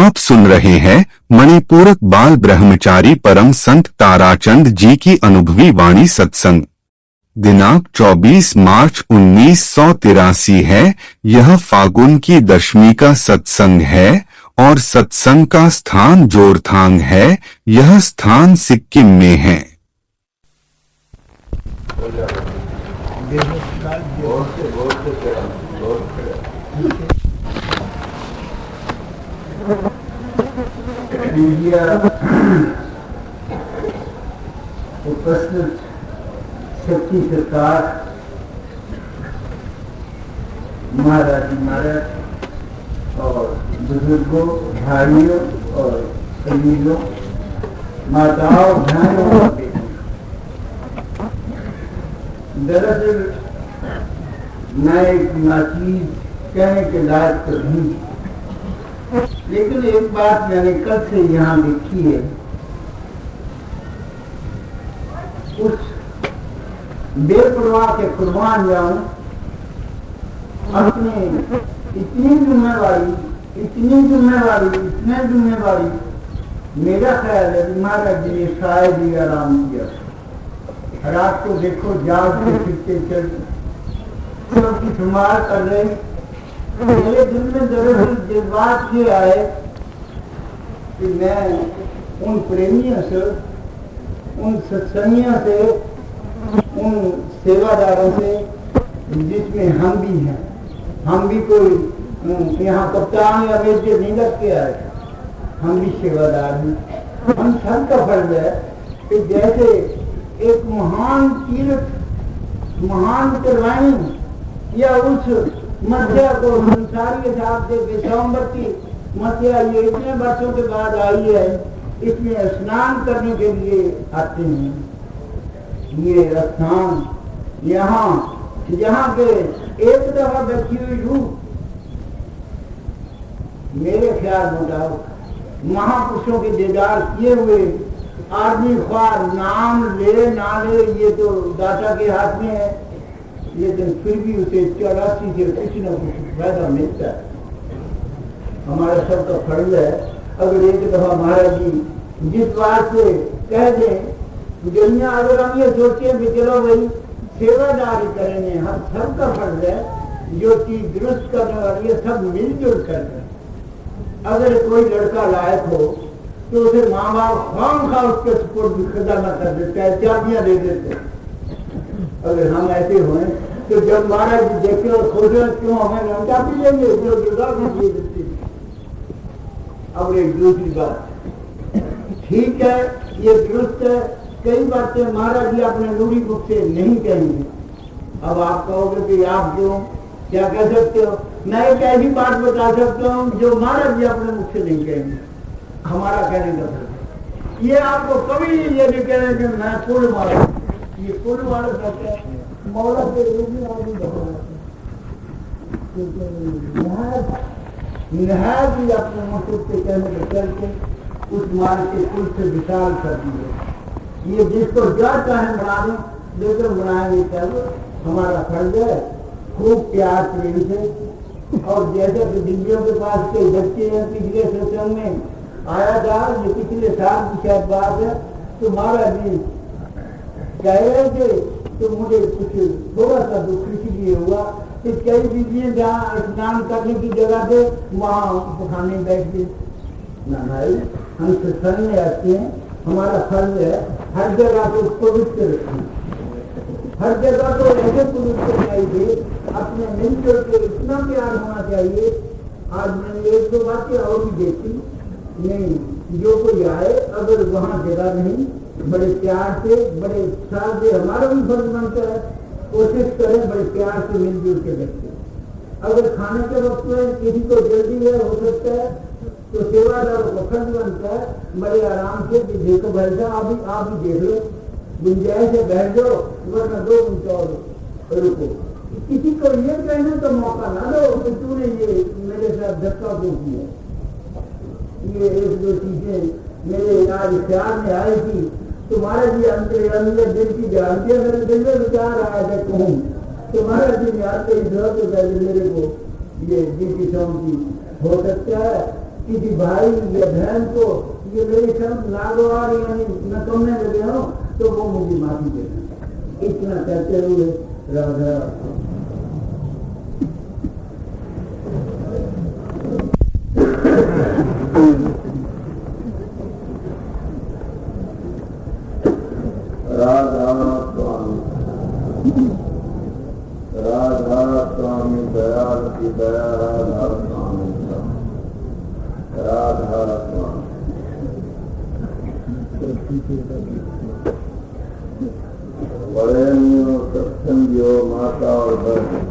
आप सुन रहे हैं मणिपूरक बाल ब्रह्मचारी परम संत ताराचंद जी की अनुभवी वाणी सत्संग। दिनांक 24 मार्च 1983 है। यह फागुन की दशमी का सत्संग है और सत्संग का स्थान जोरथांग है। यह स्थान सिक्किम में है। उपस्थित शक्ति सरकार, महाराज और बुजुर्गों, भाइयों और कलीगों, माताओं, बहनों और बेटियों, दरअसल मैं एक नाचीज कहने के लायक तो नहीं, लेकिन एक बात मैंने कल से यहाँ देखी है। उस बेपरवाह के कुर्बान जाऊं, अपने इतनी जिम्मेवारी मेरा ख्याल है महाराज जी ने शायद ही आराम किया। रात को देखो जाग के फिरते चल सबकी संभाल कर रहे। मेरे दिल में दरअसल जज्बात ये आए कि मैं उन प्रेमियों से, उन सत्संगियों से, उन सेवादारों से जिसमें हम भी हैं, हम भी कोई यहाँ कप्तान या वेद्य नहीं लग के आए, हम भी सेवादार हैं। हम सब का फर्ज है कि जैसे एक महान तीर्थ, महान उत्तरवाणी या उस मध्या को संसार के हिसाब से विश्वामित्री मध्या ये इतने वर्षों के बाद आई है, इसमें स्नान करने के लिए आते हैं। ये स्थान यहाँ के एक दफा बैठी हुई रूह मेरे ख्याल मुताबिक महापुरुषों के दीदार किए हुए आदमी ख्वार नाम ले ना ले ये तो दाता के हाथ में है, लेकिन फिर भी उसे 84 से कुछ न कुछ फायदा मिलता है। हमारा सबका फर्ज है, अगर एक दफा महाराज जी जिस बात से कह दें दुनिया, अगर हम ये सोचे कि चलो भाई सेवादारी करेंगे, हम सबका फर्ज है जो चीज दुरुस्त करने वाली है सब मिलजुल कर। अगर कोई लड़का लायक हो तो उसे माँ बाप खाम खा उसके सपोर्ट खजाना कर देते हैं, चाबियां दे देते हैं। अगर हम ऐसे हों तो जब महाराज जी देखे और खोजे क्यों हमें चाबी लेंगे जो दुर्गा को दे देते। अब एक दूसरी बात, ठीक है ये दुरुस्त है, कई बातें महाराज जी अपने नूरी मुख से नहीं कहेंगे। अब आप कहोगे कि आप क्यों क्या कह सकते हो? मैं एक ऐसी बात बता सकता हूँ जो महाराज जी अपने मुख से नहीं कहेंगे। हमारा कहने का फर्क ये आपको कभी ये नहीं कहने कि मैं कुल मारा, ये कुल मारा कहते हैं मौला के रूप में आदमी निहायत ही अपने मुख से कहने के चलते उस मार के कुल से विशाल कर दिए। ये जिसको क्या चाहे बना दें, लेकिन बनाएंगे तब हमारा फर्ज है खूब प्यार प्रेम से। और जैसे कि दिव्यों के पास कोई बच्चे हैं, पिछले सत्संग में आया था, ये पिछले साल की शायद बात है, तो महाराज जी कह रहे थे तो मुझे कुछ थोड़ा सा दुख इसलिए हुआ कि कई बीबियां जहाँ स्नान करने की जगह थे वहाँ खाने बैठ गए। ना भाई, हम सत्संग में आते हैं, हमारा फर्ज है हर जगह को पवित्र रखना, हर जगह को ऐसे पवित्र चाहिए, अपने मिलजुल के इतना प्यार होना चाहिए। आज मैंने एक दो बातें और भी देखी, नहीं जो कोई आए अगर वहाँ जगह नहीं, बड़े प्यार से बड़े उत्साह से हमारा भी फर्ज बनता है कोशिश करें बड़े प्यार से मिलजुल के बैठे। अगर खाने के वक्त में किसी को जल्दी है हो सकता है तो सेवादारों को फर्ज बनता है बड़े आराम से कि देखो भाई साहब आप भी देख लो, गुंजाइश से बैठ जाओ, वरना 2 मिनट और रुको। किसी को ये कहने का मौका ना दो कि तूने ये मेरे साथ धक्का क्यों किया। ये एक दो चीजें मेरे आज ख्याल में आई थी। तुम्हारे भी अंदर दिल की जानती है, मेरे दिल में विचार आया था कहूँ तुम्हारे दिन आते ही पहले मेरे को ये किस्म की हो सकता है किसी भाई या बहन को ये मेरे शब्द नागवार यानी नकमने लगे हो तो वो मुझे माफी देना। इतना कहते हुए राधा स्वामी दयाल की दया राधा स्वामी राधा स्वामी बड़े सत्संगियों माता और बहन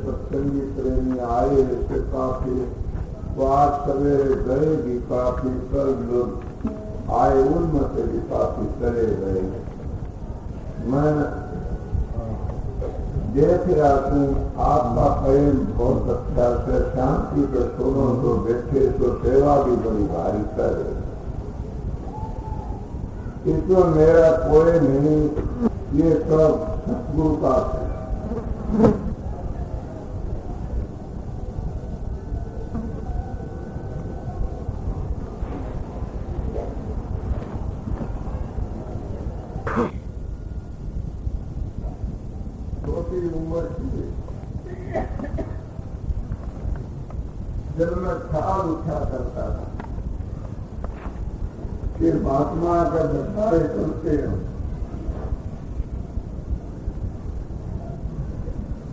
सत्संगी प्रेमी आए थे काफी, आज सवेरे गए भी काफी, कल लोग आए उनमें से भी काफी चले गए। मैं देख रहा हूँ आपका प्रेम बहुत अच्छा से, शांति से सुनो तो बैठे तो सेवा भी बड़ी भारी करे। इसमें मेरा कोई नहीं, ये सब सतगुरु का है। छोटी उम्र की जब मैं ख्याल उठा करता था कि महात्मा का दरबारे करते हैं,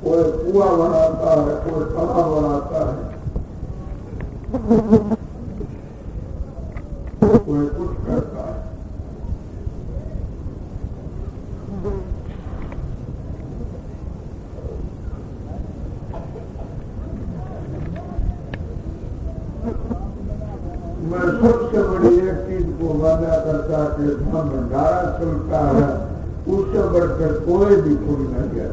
कोई कुआ बनाता है, कोई तालाब बनाता है, कोई कुछ करता है। मैं सबसे बड़ी एक चीज को वादा करता कि भंडारा चलता है, उससे बढ़कर कोई भी खुद न गया।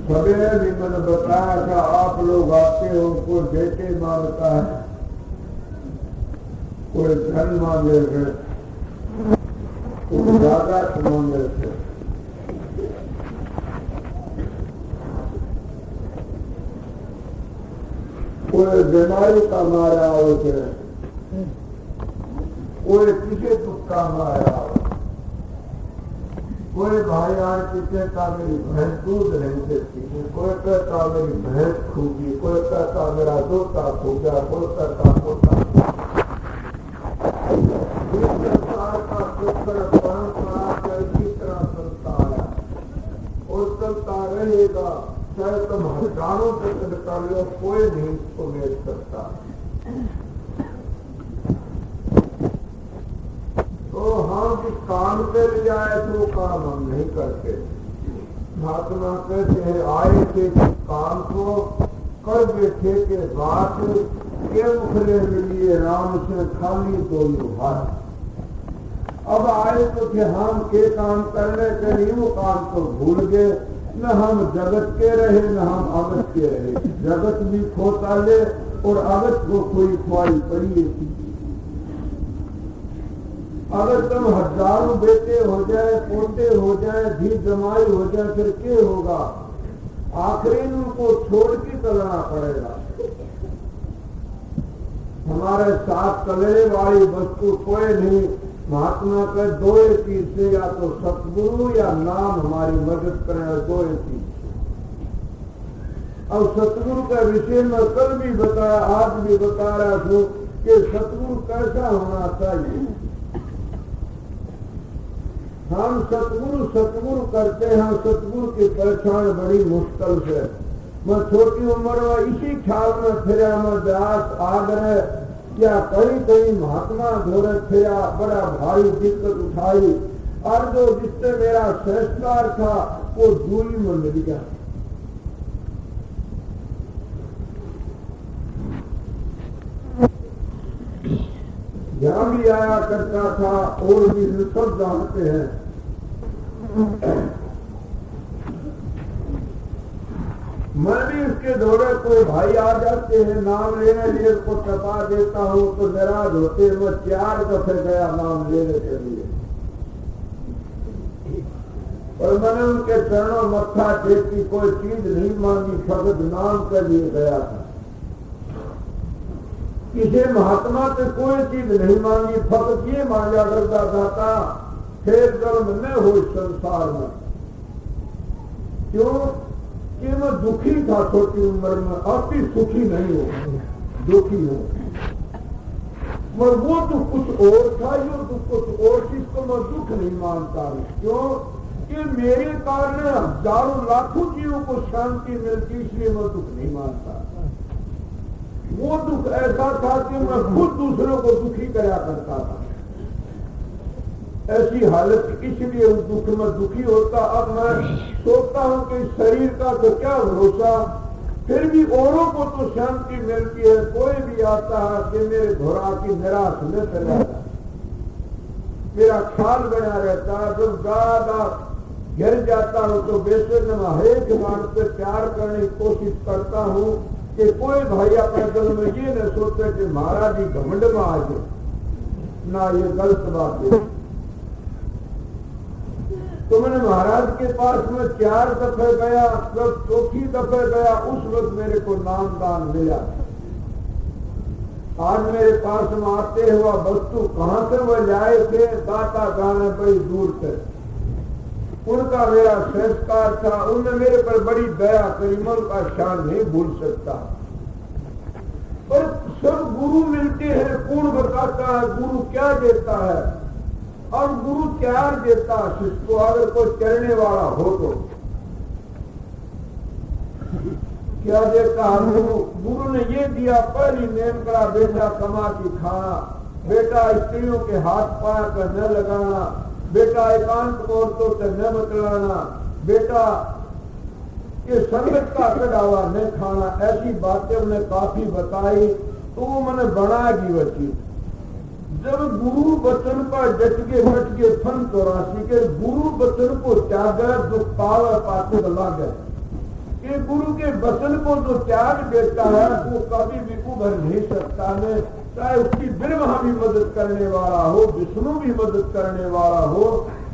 सवेरे भी मैंने बताया था, आप लोग आते हो, कोई बेटे मांगता है, कोई धन मांगे थे, कोई ज्यादा मांगे थे। कोई बीमारी का मारा होते, कोई किसी दुख का मारा, कोई भाई आन कहता मेरी भैंस दूध नहीं देती, कोई कहता मेरी भैंस खूबी, कोई कहता मेरा दोता खूबा, कोई कहता पोता। इस संसार का पुत्र परंपरा का इसी तरह चलता आया और चलता रहेगा। चाहे तुम हजारों से कर लो, कोई नहीं इसको वेद करता। तो हम जिस काम पे ले आए तो काम हम नहीं करते। महात्मा कहते हैं आए थे काम को कर बैठे के बाद के मुखले मिलिए राम से खाली दोनों हाथ। अब आए तो थे हम के काम करने के लिए, वो काम तो भूल गए। न हम जगत के रहे न हम अगत के रहे, जगत भी खोता ले और अगत को कोई ख्वाही पड़ी थी। अगर तुम हजारों बेटे हो जाए, पोते हो जाए, धी जमाई हो जाए, फिर क्या होगा? आखिरी उनको छोड़ के चलना पड़ेगा। हमारे साथ चलने वाली वस्तु कोई नहीं। महात्मा का दो चीज से, या तो सतगुरु या नाम हमारी मदद करें, दो चीज। अब सतगुरु का विषय में कल भी बताया, आज भी बता रहा हूं कि सतगुरु कैसा होना चाहिए। हम सतगुरु करते हैं, सतगुरु की पहचान बड़ी मुश्किल से। मैं छोटी उम्र में इसी ख्याल में फिरा, मैं व्यास आग्रह या कहीं महात्मा घोड़े फिरा, बड़ा भारी दिक्कत उठाई, और जो जिससे मेरा संस्कार था वो दूरी में मिल गया। यहाँ भी आया करता था और भी सब जानते हैं। मैं भी उसके दौरे कोई भाई आ जाते हैं, नाम लेने लिए उसको टपा देता हूँ तो नाराज होते, मैं 4 दफे गया नाम लेने के लिए, और मैंने उनके चरणों मत्था टेकी, कोई चीज नहीं मांगी, फकत नाम के लिए गया था। किसी महात्मा से कोई चीज नहीं मांगी, फकत ये मांगा करता था फिर कर्म न हो संसार में। क्यों कि मैं दुखी था छोटी उम्र में, अति सुखी नहीं हो, दुखी हो। मगर वो तो कुछ और था, ये तो कुछ और चीज को मैं दुख नहीं मानता हूं। क्यों कि मेरे कारण हजारों लाखों जीवों को शांति मिलती, इसलिए मैं दुख नहीं मानता। वो दुख ऐसा था कि मैं खुद दूसरों को दुखी कराया करता था। ऐसी हालत इसलिए उस दुख में दुखी होता। अब मैं सोचता हूं कि शरीर का तो क्या भरोसा, फिर भी औरों को तो शांति मिलती है। कोई भी आता है कि मेरे घोड़ा की निराश न चला, मेरा ख्याल बना रहता है। जब ज्यादा गिर जाता हूं तो बेशक मैं हरेक बात पे प्यार करने की कोशिश करता हूं कि कोई भाई अपने दिल में ये न सोचे कि महाराज जी घमंड में आ जाए ना, ये गलत बात है। तो मैंने महाराज के पास में 4 दफे गया, जब चौथी दफे गया उस वक्त मेरे को नाम दान मिला। आज मेरे पास में आते हुआ वस्तु कहां से वह लाए थे, दाता गाने बड़ी दूर से, उनका मेरा संस्कार था, उनने मेरे पर बड़ी दया करी, मैं उनका शान नहीं भूल सकता। पर सब गुरु मिलते हैं, कौन बताता है गुरु क्या देता है, और गुरु क्या देता शिष्य को, अगर कोई करने वाला हो तो क्या देता है गुरु। गुरु ने ये दिया, पहली नेम करा बेटा कमा की खाना, बेटा स्त्रियों के हाथ पाया कर न लगाना, बेटा एकांत औरतों से न बतलाना, बेटा ये संगत का कड़ावा न खाना। ऐसी बातें उन्हें काफी बताई, तो वो मैंने बनाएगी वो चीज। जब गुरु वचन पर डट के फन 84 के गुरु वचन को त्याग जो पाव पाते लागे, कि गुरु के वचन को जो त्याग देता है वो कभी भी उभर नहीं सकता है। चाहे उसकी ब्रह्मा भी मदद करने वाला हो, विष्णु भी मदद करने वाला हो,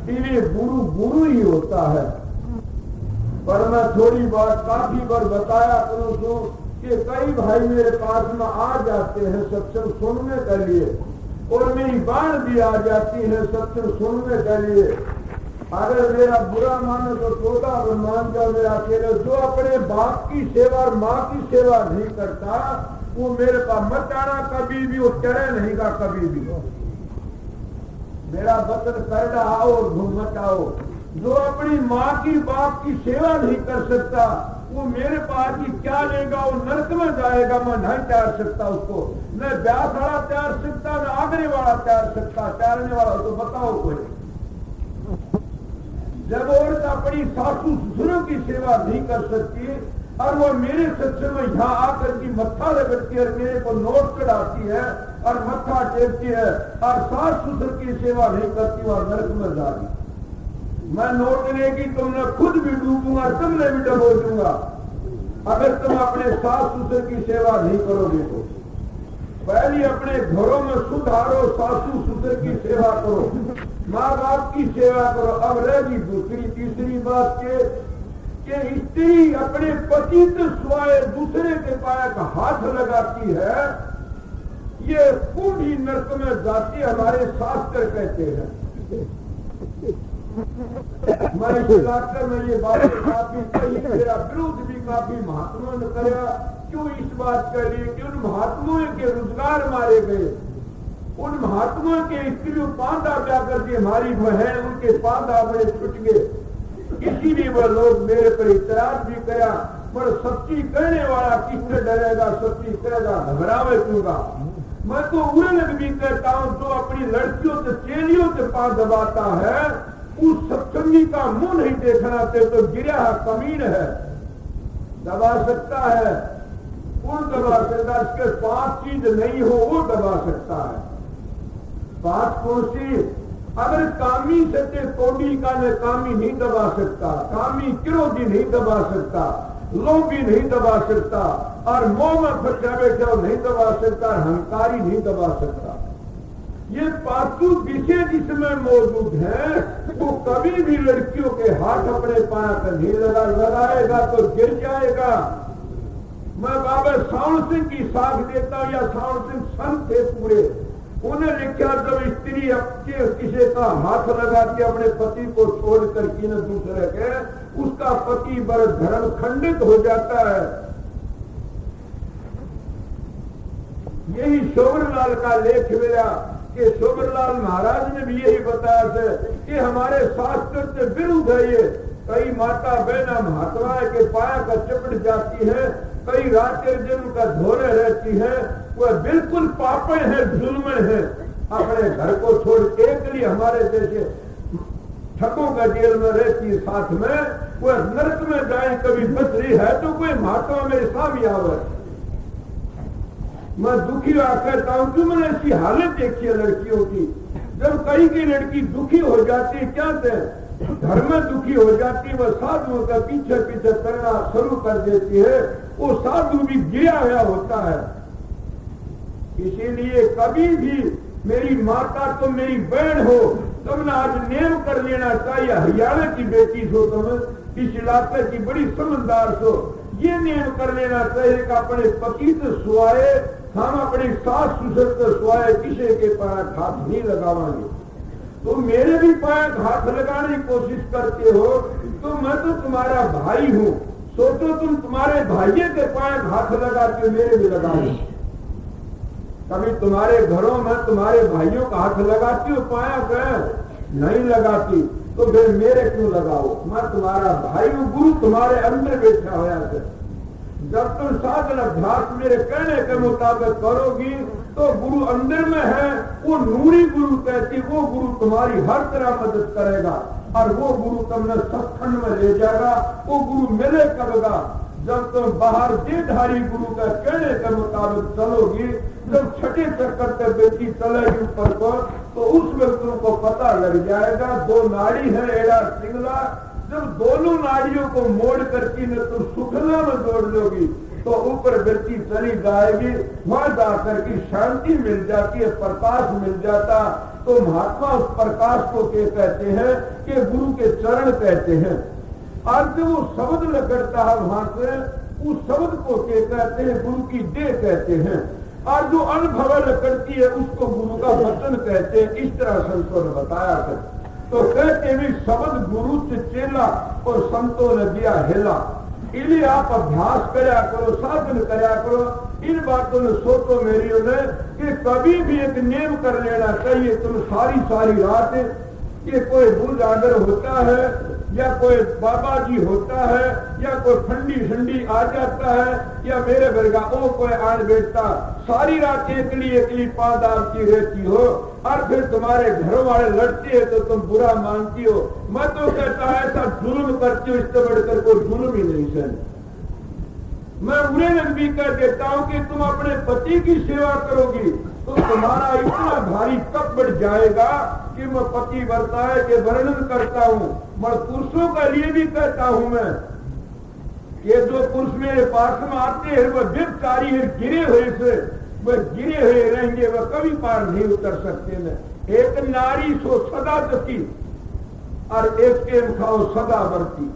ये गुरु गुरु ही होता है। पर मैं थोड़ी बात काफी बार बताया करूं कि कई भाई मेरे पास में आ जाते हैं सत्संग सुनने के लिए, और मेरी बाण भी आ जाती है सत्संग सुनने के लिए। अगर मेरा बुरा मानो तो छोटा, अगर मान जाओ मेरा अकेले, जो अपने बाप की सेवा और माँ की सेवा नहीं करता वो मेरे पास मत आना कभी भी, वो चढ़े नहीं का कभी भी। मेरा वचन कर आओ और घूम मत आओ। जो अपनी माँ की बाप की सेवा नहीं कर सकता वो मेरे पास ही क्या लेगा, वो नरक में जाएगा। मैं नहीं तैयार सकता उसको, न ब्यास वाला तैयार सकता, न आगरे वाला तैयार सकता। तैयारने वाला तो बताओ कोई। जब औरत अपनी सासू ससुरों की सेवा नहीं कर सकती और वो मेरे सत्संग में यहाँ आकर की मत्था रगड़ती है, मेरे को नोट चढ़ाती है और मत्था टेकती है और सास ससुर की सेवा नहीं करती, वह नरक में जाती। मैं नोट लेगी तुमने खुद भी डूबूंगा, तुमने भी डबो दूंगा अगर तुम अपने सास ससुर की सेवा नहीं करोगे तो। पहले अपने घरों में सुधारो, सासू ससुर की सेवा करो, माँ बाप की सेवा करो। अब रहेगी दूसरी तीसरी बात कि स्त्री अपने पति से स्वाय दूसरे के पाया का हाथ लगाती है, ये पूरी नरक में जाती हमारे शास्त्र कहते हैं। मैं इस इलाके में ये बातें काफी कही, मेरा विरोध भी काफी महात्माओं ने कराया। क्यों इस बात के लिए कि उन महात्माओं के रोजगार मारे गए, उन महात्माओं के स्त्रियों पांदा जाकर के हमारी बहन उनके पांदा बड़े छुट गए, इसीलिए वह लोग मेरे पर इतराज भी करा। पर सच्ची कहने वाला किससे डरेगा, सच्ची कहेगा घबरावे क्योंगा। मैं तो उन्हें भी कहता हूं जो अपनी लड़कियों से चेलियों से पांव दबाता है उस सत्संगी का मुंह नहीं देखना चाहिए, तो गिरा कमीन है, दबा सकता है, कौन दबा सकता है? इसके 5 चीज नहीं हो वो दबा सकता है। 5 कौन सी? अगर कामी सत्य कोडी का ने कामी नहीं दबा सकता, कामी क्रोधी नहीं दबा सकता, लोभी नहीं दबा सकता, और मोह में फंसा बैठा हो नहीं दबा सकता, अहंकारी नहीं दबा सकता। ये पांचों विषय जिसमें मौजूद है वो कभी भी लड़कियों के हाथ अपने पाया पर नहीं लगाएगा तो गिर जाएगा। मैं बाबा सावण सिंह की साख देता हूं, या सावण सिंह संत थे पूरे, उन्हें लिखा जब स्त्री अपने किसी का हाथ लगा के अपने पति को छोड़कर किसी दूसरे के, उसका पति बड़ा धर्म खंडित हो जाता है। यही शोभरलाल का लेख मिला कि शोभरलाल महाराज ने भी यही बताया था कि हमारे शास्त्र से विरुद्ध है ये। कई माता बहना महात्मा के पाया का चिपट जाती है, कई रात्रि जन्म का धोरे रहती है, वह बिल्कुल पापे है, जुल्म है। अपने घर को छोड़ एक लिए हमारे जैसे ठगों का जेल में रहती है, साथ में वह नरक में जाए कभी बच रही है तो कोई महात्मा मेरे सामने आवे। मैं दुखी कहता हूं कि मैंने ऐसी हालत देखी है लड़कियों की, जब कहीं की लड़की दुखी हो जाती है, क्या थे घर में दुखी हो जाती है, वह साधुओं का पीछे पीछे करना शुरू कर देती है, वो साधु भी गिरा हुआ होता है। इसीलिए कभी भी मेरी माता तो मेरी बहन हो, तुमने आज नेम कर लेना चाहिए, हरियाणा की बेटी हो तुम, इस इलाके की बड़ी समझदार हो, ये नेम कर लेना चाहिए कि अपने पति से सुआए, हम अपने सास ससुर से सुआए किसी के पैर हाथ नहीं लगावांगे। तो मेरे भी पैर हाथ लगाने की कोशिश करते हो तो मैं तो तुम्हारा भाई हूं, सोचो तुम तुम्हारे भाइयों के पैर हाथ लगाते हो, मेरे भी लगाओ। कभी तुम्हारे घरों में तुम्हारे भाइयों का हाथ लगाती हो पाया कर नहीं लगाती, तो फिर मेरे क्यों लगाओ? मैं तुम्हारा भाई हूं, गुरु तुम्हारे अंदर बैठा हुआ है। जब तुम साधन अभ्यास मेरे कहने के मुताबिक करोगी तो गुरु अंदर में है, वो नूरी गुरु कहती, वो गुरु तुम्हारी हर तरह मदद करेगा, और वो गुरु तुमने सत्संग में ले जाएगा। वो गुरु मिले कबगा जब तुम बाहर देधारी गुरु का कहने के मुताबिक चलोगी, जब छठे चक्कर पे बेटी चलेगी ऊपर को, तो उस वक्त तुमको पता लग जाएगा दो नाड़ी है एड़ा सिंगला, जब दोनों नाड़ियों को मोड़ करके न तुम सुखला में जोड़ लोगी तो ऊपर बेटी चली जाएगी, वहां जाकर की शांति मिल जाती है, प्रकाश मिल जाता। तो महात्मा उस प्रकाश को क्या कहते हैं कि गुरु के चरण कहते हैं। और जो वो शब्द लगता है वहां से, उस शब्द को क्या कहते हैं? गुरु की देह कहते हैं। और जो अनुभव करती है उसको गुरु का वचन कहते हैं। इस तरह संतों ने बताया था। तो कहते भी शब्द गुरु से चेला और संतों ने दिया हिला। इन्हें आप अभ्यास करया करो, साधन करया करो। इन बातों ने सोचो मेरी उन्हें कि कभी भी एक नियम कर लेना चाहिए। तुम सारी रात ये कोई बुलडागर होता है या कोई बाबा जी होता है या कोई ठंडी आ जाता है या मेरे घर का ओ कोई आन बैठता, सारी रात एकली पादार की रहती हो और फिर तुम्हारे घर वाले लड़ते हैं तो तुम बुरा मानती हो। मैं तो कहता है ऐसा जुल्म करती हो, इससे बढ़कर कोई जुल्म ही नहीं सर। मैं उन्हें भी कह देता हूं कि तुम अपने पति की सेवा करोगी तो तुम्हारा इतना भारी कब बढ़ जाएगा कि मैं पति वर्ता है के वर्णन करता हूं। मैं पुरुषों के लिए भी कहता हूं मैं, ये जो पुरुष मेरे पास में आते हैं वह व्यभिचारी है, गिरे हुए से वह गिरे हुए रहेंगे, वह कभी पार नहीं उतर सकते न। एक नारी सो सदा जती और एक के खाओ सदा बरती।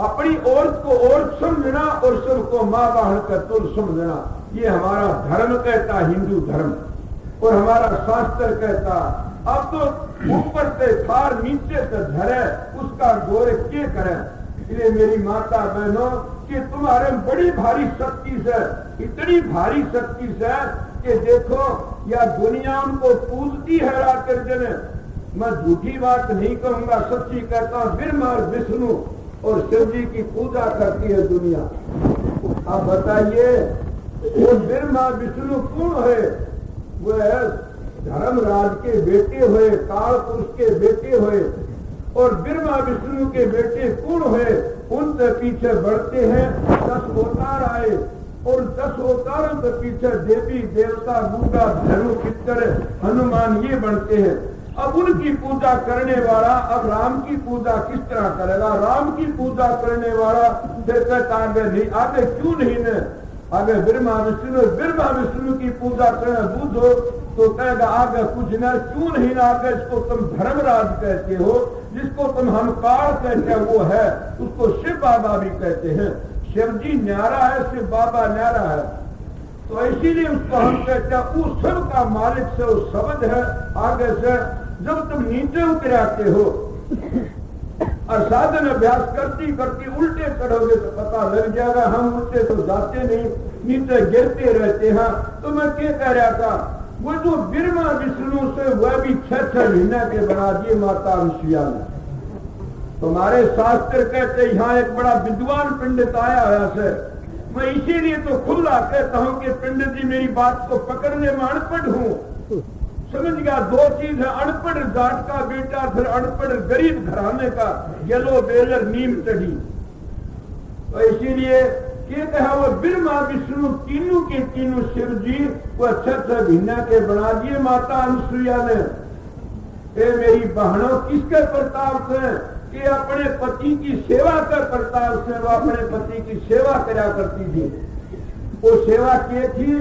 अपनी औरत को औरत समझना और सबको मां बाहर कर तुल समझना, ये हमारा धर्म कहता, हिंदू धर्म, और हमारा शास्त्र कहता। अब तो ऊपर से थार नीचे से धरे उसका गोरे के करें। इसलिए मेरी माता बहनों कि तुम्हारे बड़ी भारी शक्ति से, इतनी भारी शक्ति से कि देखो या दुनिया उनको पूजती है रात दिन। मैं झूठी बात नहीं कहूंगा, सच्ची कहता हूं। ब्रह्मा विष्णु और शिव जी की पूजा करती है दुनिया। अब बताइए वो ब्रह्मा विष्णु कौन है? वह धर्मराज के बेटे हुए, काल पुरुष के बेटे हुए, और ब्रह्मा विष्णु के बेटे कौन हुए? उनसे पीछे बढ़ते हैं 10 अवतार आए, और 10 अवतारों के पीछे देवी देवता, बूढ़ा, धनु, पितर, हनुमान ये बनते हैं। अब उनकी पूजा करने वाला अब राम की पूजा किस तरह करेगा? राम की पूजा करने वाला फिर कहता आगे नहीं, आगे क्यों नहीं ने आगे ब्रह्मा विष्णु की पूजा करना बूझो तो कहेगा आगे कुछ न, क्यों नहीं ना आगे इसको तुम धर्मराज कहते हो, जिसको तुम हम काल कहते हैं वो है, उसको शिव बाबा भी कहते हैं। शिव जी न्यारा है, शिव बाबा न्यारा है, तो इसीलिए उसको हम कहते हैं उस सब का मालिक से वो शब्द है। आगे से जब तुम नीचे उतराते हो और साधन अभ्यास करती करती उल्टे चढ़ोगे तो पता लग जाएगा। हम उल्टे तो जाते नहीं, नीचे गिरते रहते हैं। तो मैं क्या कह रहा था, वो जो ब्रह्मा विष्णु से वह भी 6 महीना के बना दिए माता अनुसुईया ने। तुम्हारे शास्त्र कहते यहाँ एक बड़ा विद्वान पंडित आया है। मैं इसीलिए तो खुला कहता हूँ कि पंडित जी मेरी बात को पकड़ने में अनपढ़ हूँ। समझ गया, दो चीज है, अनपढ़ जाट का बेटा फिर अनपढ़ गरीब घराने का येलो बेलर नीम चढ़ी। तो इसीलिए क्या कहा, वो ब्रह्मा विष्णु तीनों के तीनों शिव जी वो 6 महीना के बना दिए माता अनुसुईया ने। ए मेरी बहनों, किसके प्रताप से? कि अपने पति की सेवा कर प्रताप से वो अपने पति की सेवा करा करती थी। वो सेवा क्या थी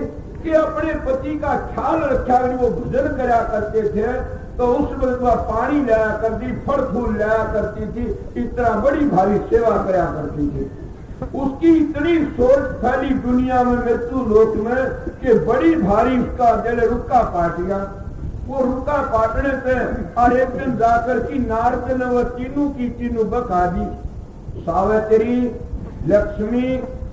कि अपने पति का ख्याल रखा, वो भोजन करा करते थे तो उस वक्त वह पानी लाया करती, फल फूल लाया करती थी, इतना बड़ी भारी सेवा करा करती थी। उसकी इतनी सोच फैली दुनिया में, मृत्यु लोक में, कि बड़ी भारी उसका दिल रुक्का पाट गया। वो रुक्का पाटने से और एक दिन जाकर की नारद ने वो तीनों की तीनों बका दी, सावित्री, लक्ष्मी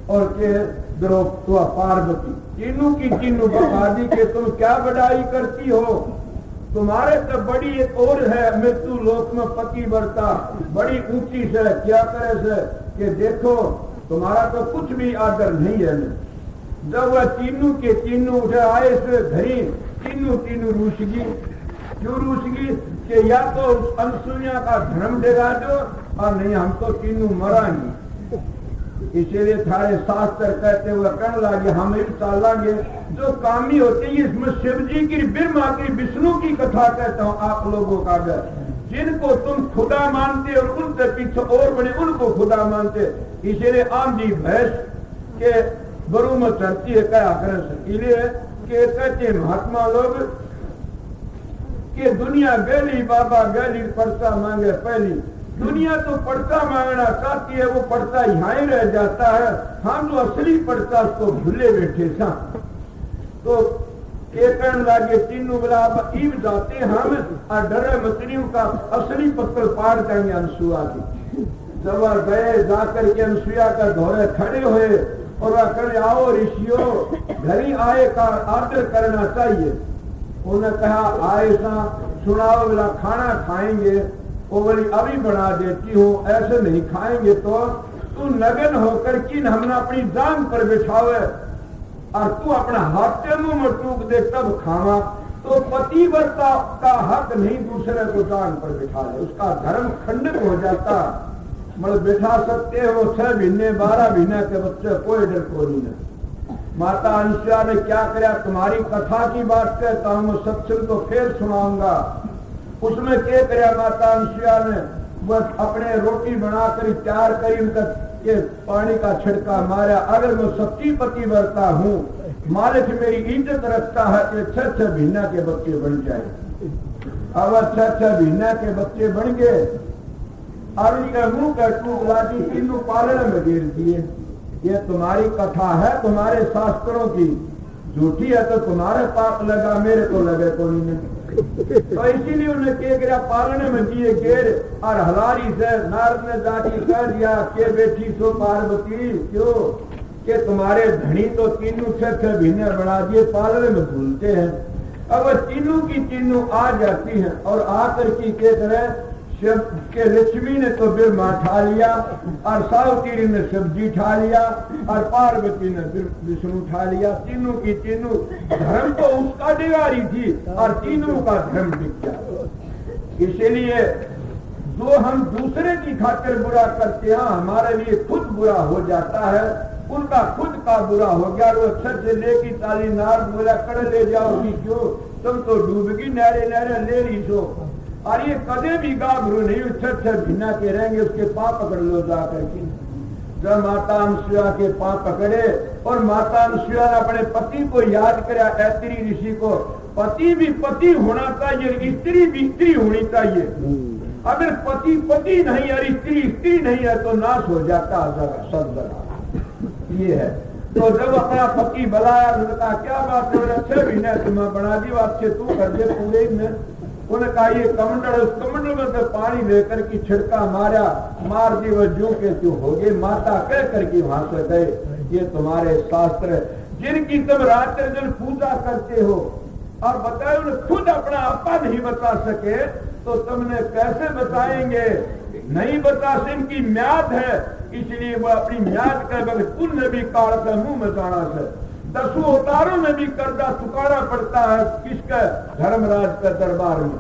और के द्रौपदी पार्वती, तीनों की तीनों बका दी कि तुम क्या बड़ाई करती हो, तुम्हारे तो बड़ी एक और है मृत्यु लोक में पतिव्रता, बड़ी ऊंची से, क्या करे से कि देखो तुम्हारा तो कुछ भी आदर नहीं है। जब वह तीनों के तीनों उठे आए से घरी, तीनों रूसगी। क्यों रूसगी? कि या तो उस अनुसुईया का धर्म दिला दो और नहीं हम तो तीनों मरांगे। इसीलिए थारे शास्त्र कहते हुए कहने लगे हम एक चालांगे जो कामी होते हैं। इसमें शिव जी की, ब्रह्मा की, विष्णु की कथा कहता हूँ आप लोगों का। जिनको तुम खुदा मानते और उनसे पीछे और बड़े उनको खुदा मानते, इसीलिए आंधी भैंस के बरू में चढ़ती है क्या करें। इसलिए कहते महात्मा लोग कि दुनिया गली बाबा गली पर्चा मांगे पहली। दुनिया तो पर्चा मांगना चाहती है, वो पर्चा यहाँ ही रह जाता है। हम जो असली पर्चा उसको भूले बैठे सा। तो कहने लगे तीनों बला ईब जाते हम और डरे मछलियों का असली पत्थर पाड़ जाएंगे अनुसुईया की। जब वह गए जाकर के अनुसुईया का दौरे खड़े हुए और वह कर आओ ऋषियों, घरी आए का आदर करना चाहिए। उन्होंने कहा आए सा सुनाओ, बोला खाना खाएंगे। वो बोली अभी बना देती हूँ, ऐसे नहीं खाएंगे तो तू नगन होकर कि हमने अपनी जान पर बिठावे और तू अपना हाथ के मुंह में टूक दे तब खावा। तो पतिव्रता का हक नहीं दूसरे को जान पर बिठा ले, उसका धर्म खंडित हो जाता। मतलब बिठा सकते हो 6 महीने 12 महीने के बच्चे, कोई डर को नहीं। माता अनुसुईया ने क्या किया, तुम्हारी कथा की बात कहता हूँ, सत्संग तो फिर सुनाऊंगा। उसमें क्या किया माता अनुसुईया ने, बस अपने रोटी बनाकर तैयार करी, उनका ये पानी का छिड़का मारा। अगर मैं सच्ची पतिव्रता हूँ, मालिक मेरी इज्जत रखता है कि 6 महीना के बच्चे बन जाए। अब 6 महीना के बच्चे बन गए और इनका मुंह का टूक लाठी तीनों पालन में गिर दिए। ये तुम्हारी कथा है, तुम्हारे शास्त्रों की, झूठी है तो तुम्हारे पाप लगा, मेरे को लगे कोई नहीं। तो इसीलिए उन्हें क्या किया, पालने में दिए गेर और हलारी से नारद ने जाके कह दिया के बेटी सो पार्वती, क्यों कि तुम्हारे धनी तो तीनों 6 महीने बना दिए, पालने में भूलते हैं। अब तीनों की तीनों आ जाती हैं और आकर की क्या करे, शिव के लक्ष्मी ने तो ब्रह्मा ठा लिया और सावित्री ने शिव जी ठा लिया और पार्वती ने विष्णु ठा लिया। तीनों की तीनों धर्म तो उसका डिगारी थी और तीनों का धर्म दिख गया। इसीलिए जो हम दूसरे की खातिर बुरा करते हैं हमारे लिए खुद बुरा हो जाता है, उनका खुद का बुरा हो गया। वो अच्छे से लेकी ताली नार बोला कर ले जाओगी, क्यों तुम तो डूबगी नहरे नहरे ले रही सो। और ये कदे भी गाभरू नहीं उच्छर भिन्ना के रहेंगे, उसके पाँव पकड़ लो जा करके। जब माता अनुसुईया के पाँव पकड़े और माता अनुसुईया ने अपने पति को याद कराया, ऐत्री ऋषि को, पति भी पति होना चाहिए, स्त्री भी स्त्री होनी चाहिए। अगर पति पति नहीं और स्त्री स्त्री नहीं है तो नाश हो जाता जगह सब जगह। ये है। तो जब अपना पति बुलाया उन्होंने कहा क्या बात है, 6 महीने तुम्हें बना दी, अच्छे तू कर दे पूरे में। उन्होंने कहा ये कमंडल, उस कमंडल में तो पानी लेकर की छिड़का मारा, मार दी वो जो के त्यों हो गए। माता कह करके वहां से गए, ये तुम्हारे शास्त्र जिनकी तुम रात्र दिन पूजा करते हो। और बताए उन्हें खुद अपना आपा नहीं बता सके तो तुमने कैसे बताएंगे? नहीं बता से इनकी म्याद है, इसलिए वो अपनी म्याद कर बगैर पुण्य भी काल का मुंह में जाना से 10 अवतारों में भी कर्जा चुकाना पड़ता है किसका? धर्मराज का दरबार में,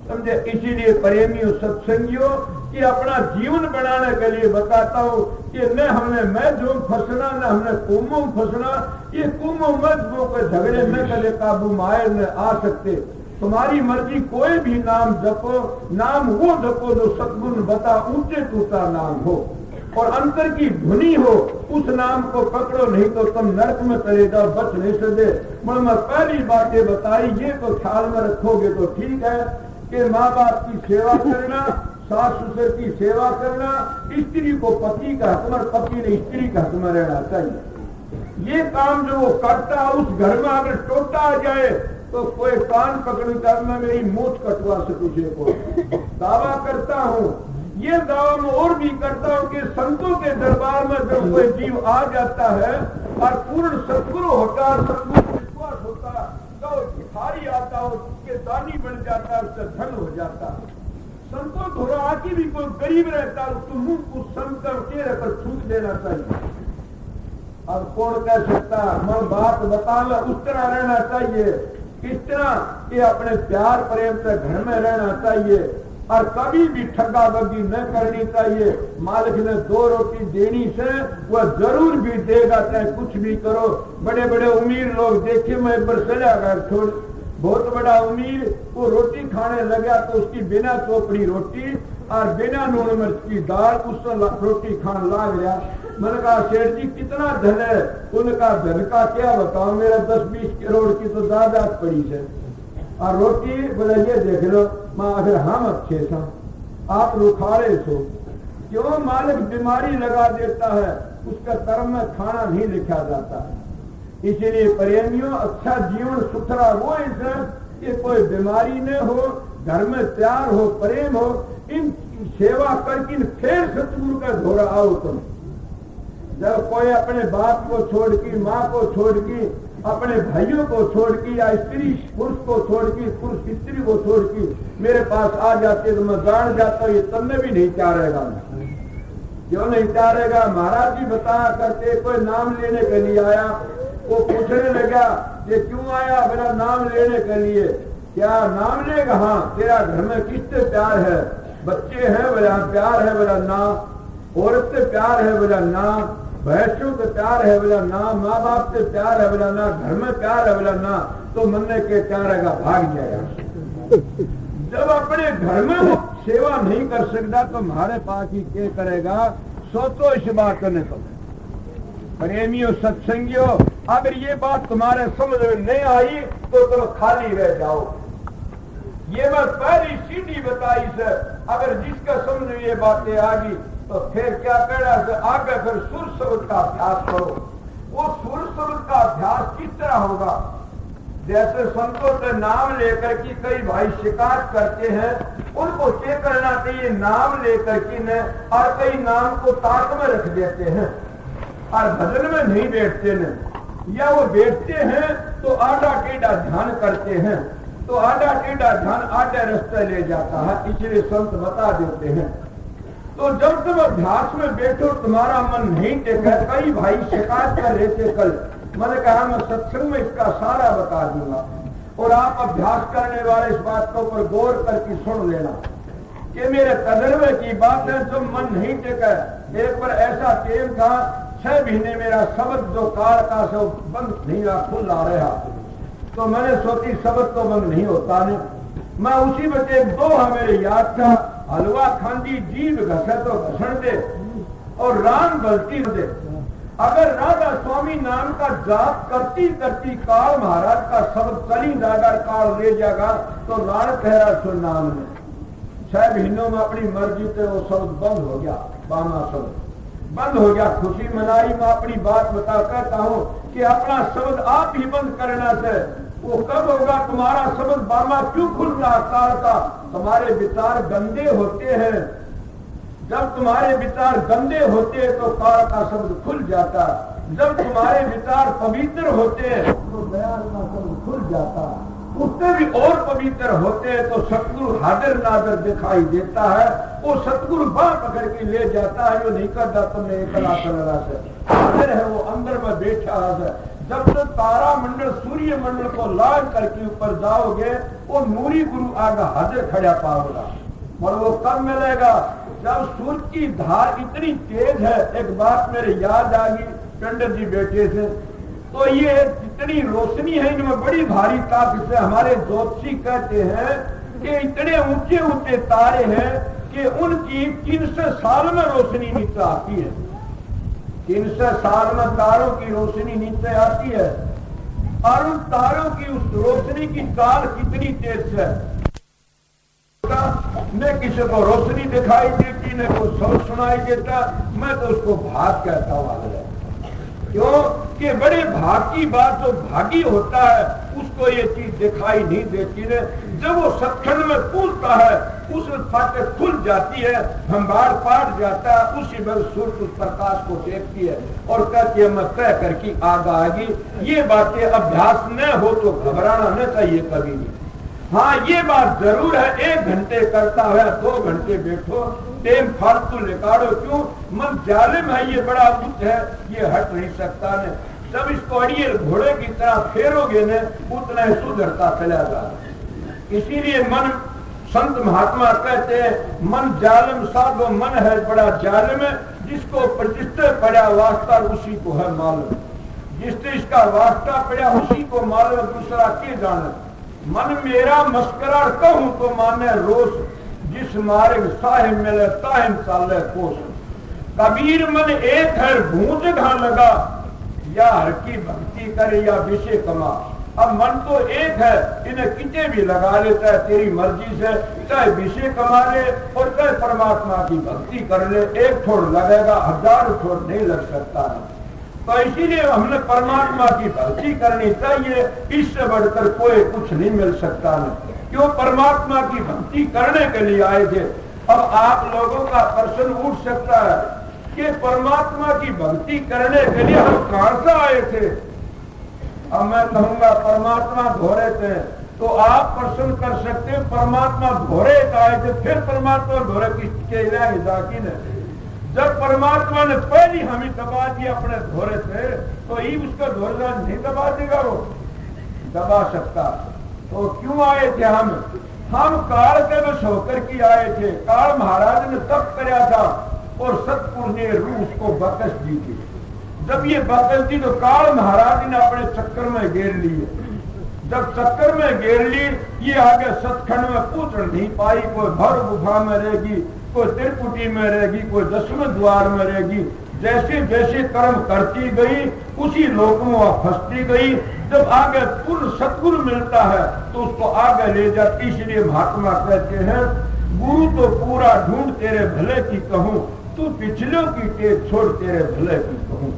समझे। इसीलिए प्रेमियों सत्संगियों कि अपना जीवन बनाने के लिए बताता हूँ कि न हमने मैं जो फंसना, न हमने कुमो फंसना। ये कुमो मत वो के झगड़े में कदे काबू मायर न आ सकते। तुम्हारी मर्जी, कोई भी नाम जपो, नाम वो जपो जो सद्गुण बता ऊंचे टूटा नाम हो और अंतर की धुनी हो, उस नाम को पकड़ो, नहीं तो तुम नरक में चले जाओ, बच नहीं सकते। मैं पहली बातें बताई, ये तो ख्याल में रखोगे तो ठीक है कि माँ बाप की सेवा करना, सास ससुर की सेवा करना, स्त्री को पति का हक में, पति ने स्त्री का हक में रहना चाहिए। ये काम जो वो करता उस घर में अगर टोटा आ जाए तो कोई कान पकड़ कर मैं मेरी मूछ कटवा सकूं को दावा करता हूँ। ये दावा मैं और भी करता हूँ कि संतों के दरबार में जब कोई जीव आ जाता है और पूर्ण सद्गुरु होता है, सद्गुरु विश्वास होता है, तो भिखारी आता हो, उसके दानी बन जाता है, उससे धन हो जाता है। संतों थोड़ा आके भी कोई गरीब रहता है उसको मुंह उस संत का चेहरे पर छूट देना चाहिए। अब कौन कह सकता मैं बात बता ला, उस तरह रहना चाहिए, किस तरह कि अपने प्यार प्रेम से घर में रहना चाहिए और कभी भी ठगा बगी न करनी चाहिए। मालिक ने 2 रोटी देनी से वह जरूर भी देगा, चाहे कुछ भी करो। बड़े बड़े अमीर लोग देखे, मैं एक बार चला गया छोड़, बहुत बड़ा अमीर वो रोटी खाने लगा तो उसकी बिना चोपड़ी रोटी और बिना नून मिर्च की दाल उससे रोटी खाने लग गया। मैंने कहा सेठ जी कितना धन है? उनका धन का क्या बताओ, मेरा 10-20 करोड़ की तो जायदाद पड़ी है और रोटी बोले ये देख लो माँ, अगर हम अच्छे सा आप रुखाड़े सो क्यों? मालिक बीमारी लगा देता है, उसका कर्म में खाना नहीं लिखा जाता है। इसलिए प्रेमियों अच्छा जीवन सुथरा वो ऐसा कि कोई बीमारी न हो, घर में प्यार हो, प्रेम हो, इन सेवा करके फिर सतगुरु का घोड़ा आओ तुम। जब कोई अपने बाप को छोड़ की, माँ को छोड़ की, अपने भाइयों को छोड़ की या स्त्री पुरुष को छोड़ की, पुरुष स्त्री को छोड़ की मेरे पास आ जाते तो मैं जान जाता हूँ ये तन्ने भी नहीं चाहेगा। क्यों नहीं चाहेगा? महाराज जी बताया करते, कोई नाम लेने के लिए आया, वो पूछने लगा ये क्यों आया? मेरा नाम लेने के लिए। क्या नाम लेगा? हाँ। तेरा घर में किससे प्यार है? बच्चे हैं बोला प्यार है बोला ना, औरत से प्यार है बोला ना, भैंसों से प्यार है बोला ना, माँ बाप से प्यार है बोला ना, घर में प्यार है बोला ना, तो मन के क्या रहेगा? भाग जाएगा। जब अपने घर में वो सेवा नहीं कर सकता तो हमारे पास ही क्या करेगा? सोचो इस बात करने को। प्रेमियों सत्संगियों, अगर ये बात तुम्हारे समझ में नहीं आई तो तुम खाली रह जाओ। ये बात पहली सीधी बताई से, अगर जिसका समझ में ये बातें आ गई तो फिर क्या करना? आगे फिर सुर शब्द का अभ्यास करो। वो सुर शब्द का अभ्यास किस तरह होगा? जैसे संतों के नाम लेकर के कई भाई शिकायत करते हैं, उनको क्या करना चाहिए? नाम लेकर के न और कई नाम को ताक में रख देते हैं और भजन में नहीं बैठते न, या वो बैठते हैं तो आधा टेढ़ा ध्यान करते हैं, तो आधा टेढ़ा ध्यान आधे रास्ते ले जाता है। इसलिए संत बता देते हैं। तो जब तुम अभ्यास में बैठो तुम्हारा मन नहीं टेका। कई भाई शिकायत कर रहे थे कल, मैंने कहा मैं सत्संग में इसका सारा बता दूंगा और आप अभ्यास करने वाले इस बात के ऊपर गौर करके सुन लेना कि मेरे तजर्बे की बात है। जब मन नहीं टेका, एक बार ऐसा टेम था 6 महीने मेरा शब्द जो काल का सब बंद नहीं रहा, खुल आ रहा, तो मैंने सोची शब्द तो बंद नहीं होता ने। मैं उसी बच्चे दो मेरे याद था, हलवा खांदी जीव घसे तो घसण दे और राम गलती दे। अगर राधा स्वामी नाम का जाप करती करती काल महाराज का शब्द चली जाएगा, काल ले जाएगा, तो राण कह रहा सुन नाम में 6 महीनों में अपनी मर्जी से वो शब्द बंद हो गया, बामा शब्द बंद हो गया। खुशी मनाई। मैं अपनी बात बता कहता हूँ कि अपना शब्द आप ही बंद करना से वो कब होगा? तुम्हारा शब्द बामा क्यों खुल रहा काल का? तुम्हारे विचार गंदे होते हैं। जब तुम्हारे विचार गंदे होते हैं तो काल का शब्द खुल जाता। जब तुम्हारे विचार पवित्र होते हैं तो दयाल का शब्द खुल जाता। उससे भी और पवित्र होते हैं तो सतगुरु हाजिर नादर दिखाई देता है। वो सतगुरु बाह पकड़ के ले जाता है। जो नहीं करता तुमने एकला चलना से हाजिर है, वो अंदर में बैठा है। जब तक तारा मंडल सूर्य मंडल को लाल करके ऊपर जाओगे, वो नूरी गुरु आगे हाजिर खड़ा पाओगा। और वो कब मिलेगा? जब सूर्य की धार इतनी तेज है। एक बात मेरे याद आ गई, पंडित जी बैठे थे तो ये जितनी रोशनी है इनमें बड़ी भारी ताकत है। हमारे ज्योतिषी कहते हैं कि इतने ऊंचे ऊंचे तारे हैं कि उनकी 300 साल में रोशनी नीचे आती है। 300 साल में तारों की रोशनी नीचे आती है और उन तारों की उस रोशनी की चाल कितनी तेज है। न किसी को रोशनी दिखाई देती, न को शब्द सुनाई देता। मैं तो उसको भाग कहता हूँ। क्यों कि बड़े भाग की बात, जो भागी होता है उसको ये चीज दिखाई नहीं देती है। जब वो सत्खंड में कूदता है उस फाटक खुल जाती है, भंबार पाट जाता है। उसी में सूर्य उस प्रकाश को देखती है और कहती है मैं तय करके आगे आगी। ये बातें अभ्यास न हो तो घबराना न चाहिए कभी नहीं। हाँ ये बात जरूर है, 1 घंटे करता है 2 घंटे बैठो, टेम फालतू निकालो। क्यों? मन जालिम है, ये बड़ा बुद्ध है, ये हट नहीं सकता ने। जब इसको अड़िए घोड़े की तरह फेरोगे ने उतना ही सुधरता चला जाए। इसीलिए मन, संत महात्मा कहते हैं मन जालिम साधो मन है बड़ा जालिम है। जिसको प्रतिष्ठा पड़ा वास्ता उसी को है मालूम, जिससे इसका वास्ता पड़ा उसी को मालूम, दूसरा के जाने। मन मेरा मस्करा कहूं तो माने रोष, जिस मार्ग साहिब मिले ताहिम चाले कोस। कबीर मन एक है भूत घा लगा, या हर की भक्ति करे या विषय कमा। अब मन तो एक है, इन्हें कितने भी लगा लेता है तेरी मर्जी से, चाहे विषय कमा ले और चाहे परमात्मा की भक्ति कर ले। एक छोड़ लगेगा, 1000 छोड़ नहीं लग सकता है। तो इसीलिए हमने परमात्मा की भक्ति करनी चाहिए। इससे बढ़कर कोई कुछ नहीं मिल सकता है। क्यों? परमात्मा की भक्ति करने के लिए आए थे। अब आप लोगों का प्रश्न उठ सकता है कि परमात्मा की भक्ति करने के लिए हम कहां से आए थे? अब मैं कहूंगा परमात्मा धोरे थे, तो आप प्रश्न कर सकते हैं परमात्मा धोरे आए थे, फिर परमात्मा धोरे किसके जाकी ने? जब परमात्मा ने पहली हमें दबा दिया अपने धोरे से, तो ही उसका धोरा नहीं दबा देगा, वो दबा सकता। तो क्यों आए थे हम काल के बस होकर के आए थे। काल महाराज ने तप कराया था और सतपुर ने रूह उसको बकस दी थी। जब ये बकस दी तो काल महाराज ने अपने चक्कर में घेर लिए। जब चक्कर में घेर ली, ये आगे सतखंड में पूछ नहीं पाई। कोई भर गुफा में रहेगी, कोई त्रिपुटी में रहेगी, कोई 10वें द्वार में रहेगी। जैसे जैसे कर्म करती गई उसी लोक में वह फंसती गई। जब आगे पूर्ण सतगुरु मिलता है तो उसको आगे ले जाती। इसलिए महात्मा कहते हैं गुरु तो पूरा ढूंढ तेरे भले की कहूं, तू पिछलों की टेक छोड़ तेरे भले की कहूं।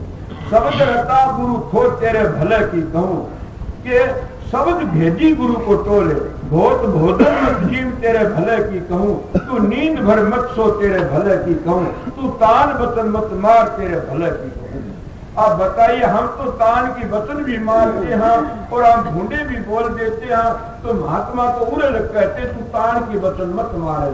शब्द रता गुरु खोज तेरे भले की कहूं, के शब्द भेजी गुरु को टोले। भोत भोजन मत जीव तेरे भले की कहूं, तू नींद भर मत सो तेरे भले की कहूं, तू तान वचन मत मार तेरे भले की कहूं। आप बताइए, हम तो तान की वचन भी मारते हैं और हम भूडे भी बोल देते हैं, तो महात्मा तो उड़े लग कहते तू तान की वचन मत मारे।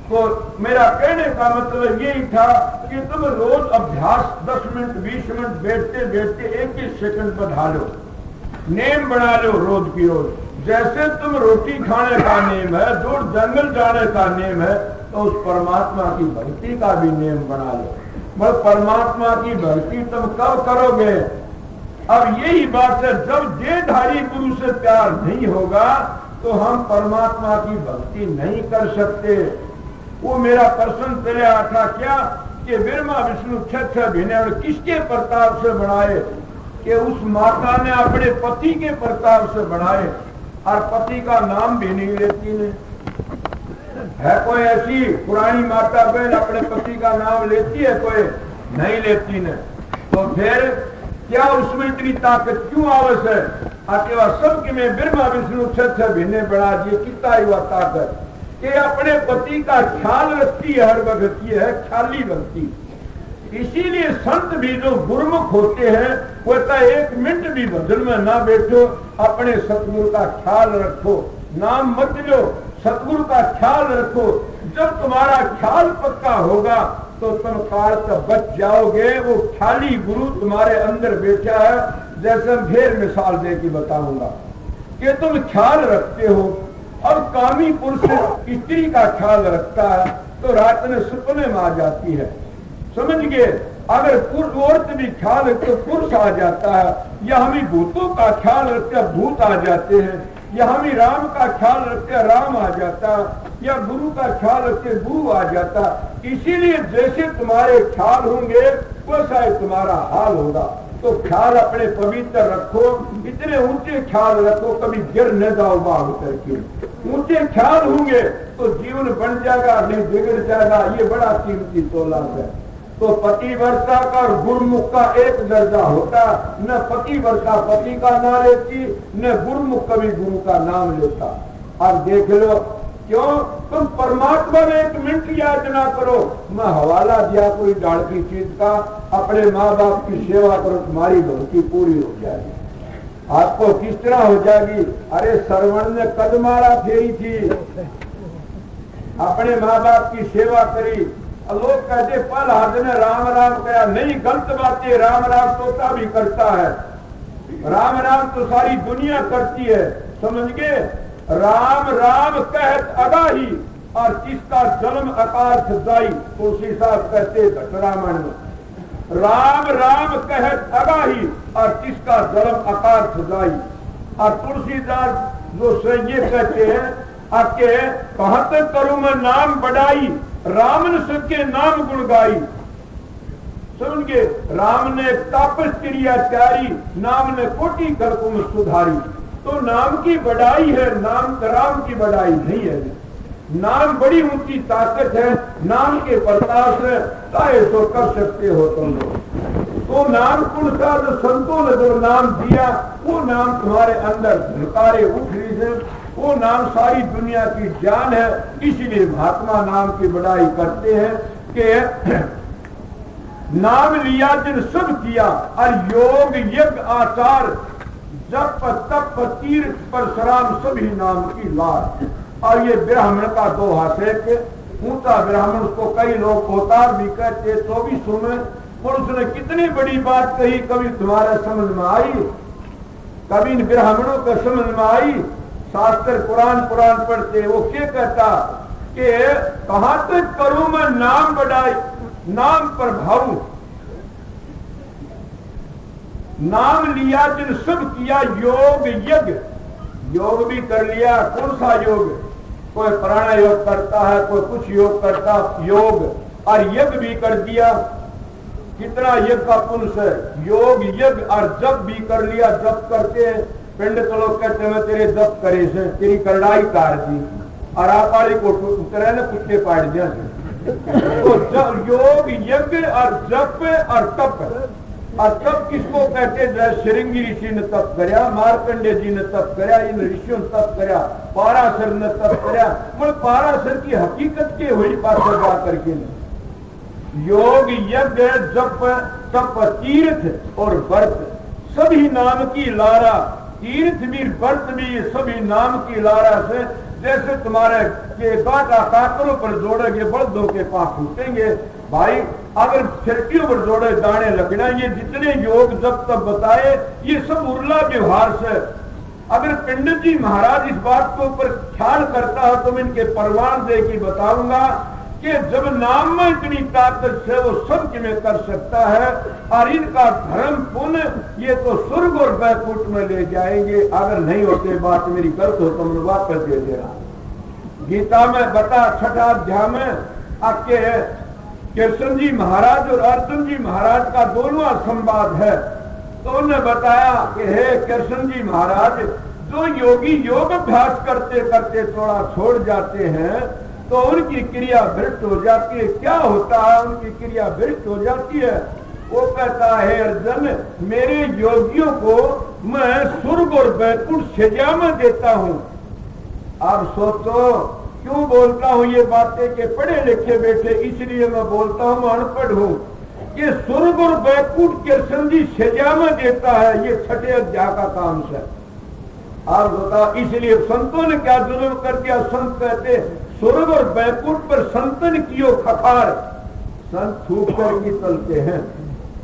तो मेरा कहने का मतलब यही था कि तुम रोज अभ्यास 10 मिनट 20 मिनट बैठते बैठते 1-1 सेकंड बढ़ा लो, नेम बना लो रोज की रोज। जैसे तुम रोटी खाने का नेम है, दूर जंगल जाने का नेम है, तो उस परमात्मा की भक्ति का भी नेम बना लो। मगर परमात्मा की भक्ति तुम कब करोगे? अब यही बात है, जब देहधारी गुरु से प्यार नहीं होगा तो हम परमात्मा की भक्ति नहीं कर सकते। वो मेरा प्रश्न चले था क्या कि ब्रह्मा विष्णु छह भिन्न किसके प्रताप से बनाए, कि उस माता ने अपने पति के प्रताप से बनाए, और पति का नाम भी नहीं लेती ने। है कोई ऐसी पुरानी माता बहन अपने पति का नाम लेती है? कोई नहीं लेती ने। तो फिर क्या उसमें इतनी ताकत क्यों आवश्यक है? अकेला सबके में ब्रह्मा विष्णु छह भिन्न बना दिए, कितना हुआ ताकत कि अपने पति का ख्याल रखती है, हर वक्त की है ख्याली बनती। इसीलिए संत भी जो गुरुमुख होते हैं वो एक मिनट भी भजन में ना बैठो, अपने सतगुरु का ख्याल रखो, नाम मत लो, सतगुरु का ख्याल रखो। जब तुम्हारा ख्याल पक्का होगा तो तुम काल तक बच जाओगे। वो ख्याली गुरु तुम्हारे अंदर बैठा है। जैसे हम फिर मिसाल दे के बताऊंगा कि तुम ख्याल रखते हो, और कामी पुरुष स्त्री का ख्याल रखता है तो रात में सपने में आ जाती है, समझ गए। अगर पुरुष औरत भी ख्याल रखते तो पुरुष आ जाता है, या हम भूतों का ख्याल रखते भूत आ जाते हैं, या हम राम का ख्याल रखते राम आ जाता, या गुरु का ख्याल रखते गुरु आ जाता। इसीलिए जैसे तुम्हारे ख्याल होंगे वैसा ही तुम्हारा हाल होगा। तो ख्याल अपने पवित्र रखो, इतने ऊंचे ख्याल रखो कभी गिर न जाओ भाग करके। ऊंचे ख्याल होंगे तो जीवन बन जाएगा, नहीं बिगड़ जाएगा। ये बड़ा कीमती तोला है। तो पतिव्रता का और गुरुमुख का एक दर्जा होता, न पतिव्रता पति का नाम लेती, न गुरुमुख कभी गुरु का नाम लेता। अब देख लो, क्यों तुम परमात्मा में एक मिनट याद ना करो। मैं हवाला दिया कोई डाल की चीज का, अपने माँ बाप की सेवा करो, तुम्हारी भक्ति पूरी हो जाएगी। आपको किस तरह हो जाएगी? अरे श्रवण ने कद मारा फेरी थी, अपने माँ बाप की सेवा करी। लोग कहते पल हाथ ने राम राम कहा, नहीं गलत बात है। राम राम तोता भी करता है, राम राम तो सारी दुनिया करती है, समझ गए। राम राम कहत अगाही और किसका जन्म अकार्थ जाई, तुलसी साहब कहते घटरामण में। राम राम कहत अगाही और किसका जन्म अकार्थ जाई। और तुलसीदास जो ये कहते हैं आके कहत करूं मैं नाम बढ़ाई, राम ने सबके नाम गुण गाई। समझ गए। राम ने तापस क्रिया त्यारी, नाम ने कोटि कल्पुम सुधारी। तो नाम की बढ़ाई है, नाम राम की बढ़ाई नहीं है। नाम बड़ी ऊंची ताकत है, नाम के प्रताप से चाहे तो कर सकते हो तुम लोग। तो नाम कुल का जो संतों ने जो नाम दिया, वो नाम तुम्हारे अंदर झलकारे उठ रही है, वो नाम सारी दुनिया की जान है। इसीलिए महात्मा नाम की बढ़ाई करते हैं कि नाम लिया जिन सब किया, और योग यज्ञ आचार जप तप तीर्थ परशुराम सभी नाम की लार। और ये ब्राह्मण का दोहा है कि ऊंचा ब्राह्मण उसको कई लोग अवतार भी कहते। 24 में पुरुष ने कितनी बड़ी बात कही, कभी तुम्हारे समझ में आई? कभी इन ब्राह्मणों को समझ में आई? शास्त्र पुराण पढ़ते, वो क्या कहता कि कहां तक करूं मैं नाम बढ़ाई, नाम पर भाऊ। नाम लिया जिन सब किया योग यज्ञ, योग भी कर लिया। कौन सा योग? कोई प्राणायाम करता है, कोई कुछ योग करता योग, और यज्ञ भी कर दिया। कितना यज्ञ का पुण्य है। योग यज्ञ और जप भी कर लिया। जप करते हैं पिंड तो लोग कहते हैं तेरे जप करे से तेरी करड़ाई कार दी, और आपाड़ी को उतरे ने कुत्ते पाट दिया। तो योग यज्ञ और जप और तप। और तप किसको कहते? जैसे श्रृंगी ऋषि ने तप करया, मार्कंडे जी ने तप करया, इन ऋषियों ने तप करया, पाराशर ने तप करया। बोले पाराशर की हकीकत के हुई पास जा करके योग यज्ञ जप तप तीर्थ और व्रत सभी नाम की लारा। तीर्थ भी व्रत भी सभी नाम की लारा से। जैसे तुम्हारे के बाटा काकरों पर जोड़ेंगे बल्दों के पांव फूटेंगे। भाई अगर खिड़कियों पर जोड़े दाने लगना, ये जितने योग जब तक बताए ये सब उर्ला व्यवहार से। अगर पंडित जी महाराज इस बात के ऊपर ख्याल करता है तो मैं इनके परवान दे की बताऊंगा कि जब नाम में इतनी ताकत है वो सब में कर सकता है, और इनका धर्म पुण्य ये तो स्वर्ग और बैकुंठ में ले जाएंगे। अगर नहीं होते बात मेरी गलत हो तो मैं वापस दे दे रहा। गीता में बता 6 अध्याय में आपके कृष्ण जी महाराज और अर्जुन जी महाराज का दोनों संवाद है। तो उन्हें बताया कि हे कृष्ण जी महाराज, जो योगी योग अभ्यास करते करते थोड़ा छोड़ जाते हैं तो उनकी क्रिया भ्रष्ट हो जाती है। क्या होता है? उनकी क्रिया भ्रष्ट हो जाती है। वो कहता है अर्जुन, मेरे योगियों को मैं स्वर्ग और बैकुंठ सजा में देता हूं। अब सोचो क्यों बोलता हूं ये बातें कि पढ़े लिखे बैठे, इसलिए मैं बोलता हूं, मैं अनपढ़ हूं। ये स्वर्ग और बैकुंठ कृष्ण जी सजा में देता है, ये 6 अध्याय का काम है। आप बता, इसलिए संतों ने क्या जुल्म कर दिया? संत कहते स्वर्ग और बैकुंठ पर संतन कियो खखार। संत थूक कर की चलते हैं।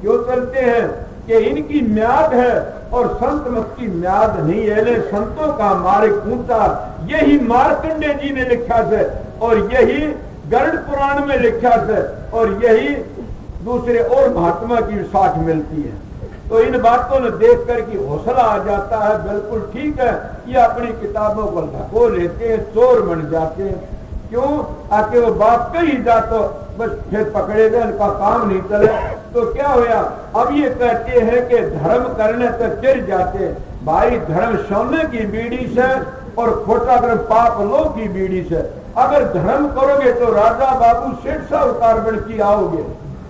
क्यों चलते हैं? कि इनकी म्याद है और संत मत की म्याद नहीं है। ले संतों का मार्ग ऊंचा, यही मार्कंडे जी ने लिखा है और यही गरुड़ पुराण में लिखा है और यही दूसरे और महात्मा की साथ मिलती है। तो इन बातों ने देख कर के हौसला आ जाता है, बिल्कुल ठीक है। ये अपनी किताबों को धको लेते हैं, चोर बन जाते हैं। क्यों? आके वो बात कही जा तो बस फिर पकड़े गए, इनका काम नहीं चले। तो क्या हुआ? अब ये कहते हैं कि धर्म करने से चिर जाते। भाई धर्म सोने की बीड़ी से और खोटा धर्म पाप लो की बीड़ी से। अगर धर्म करोगे तो राजा बाबू सेठ साहूकार बन की आओगे,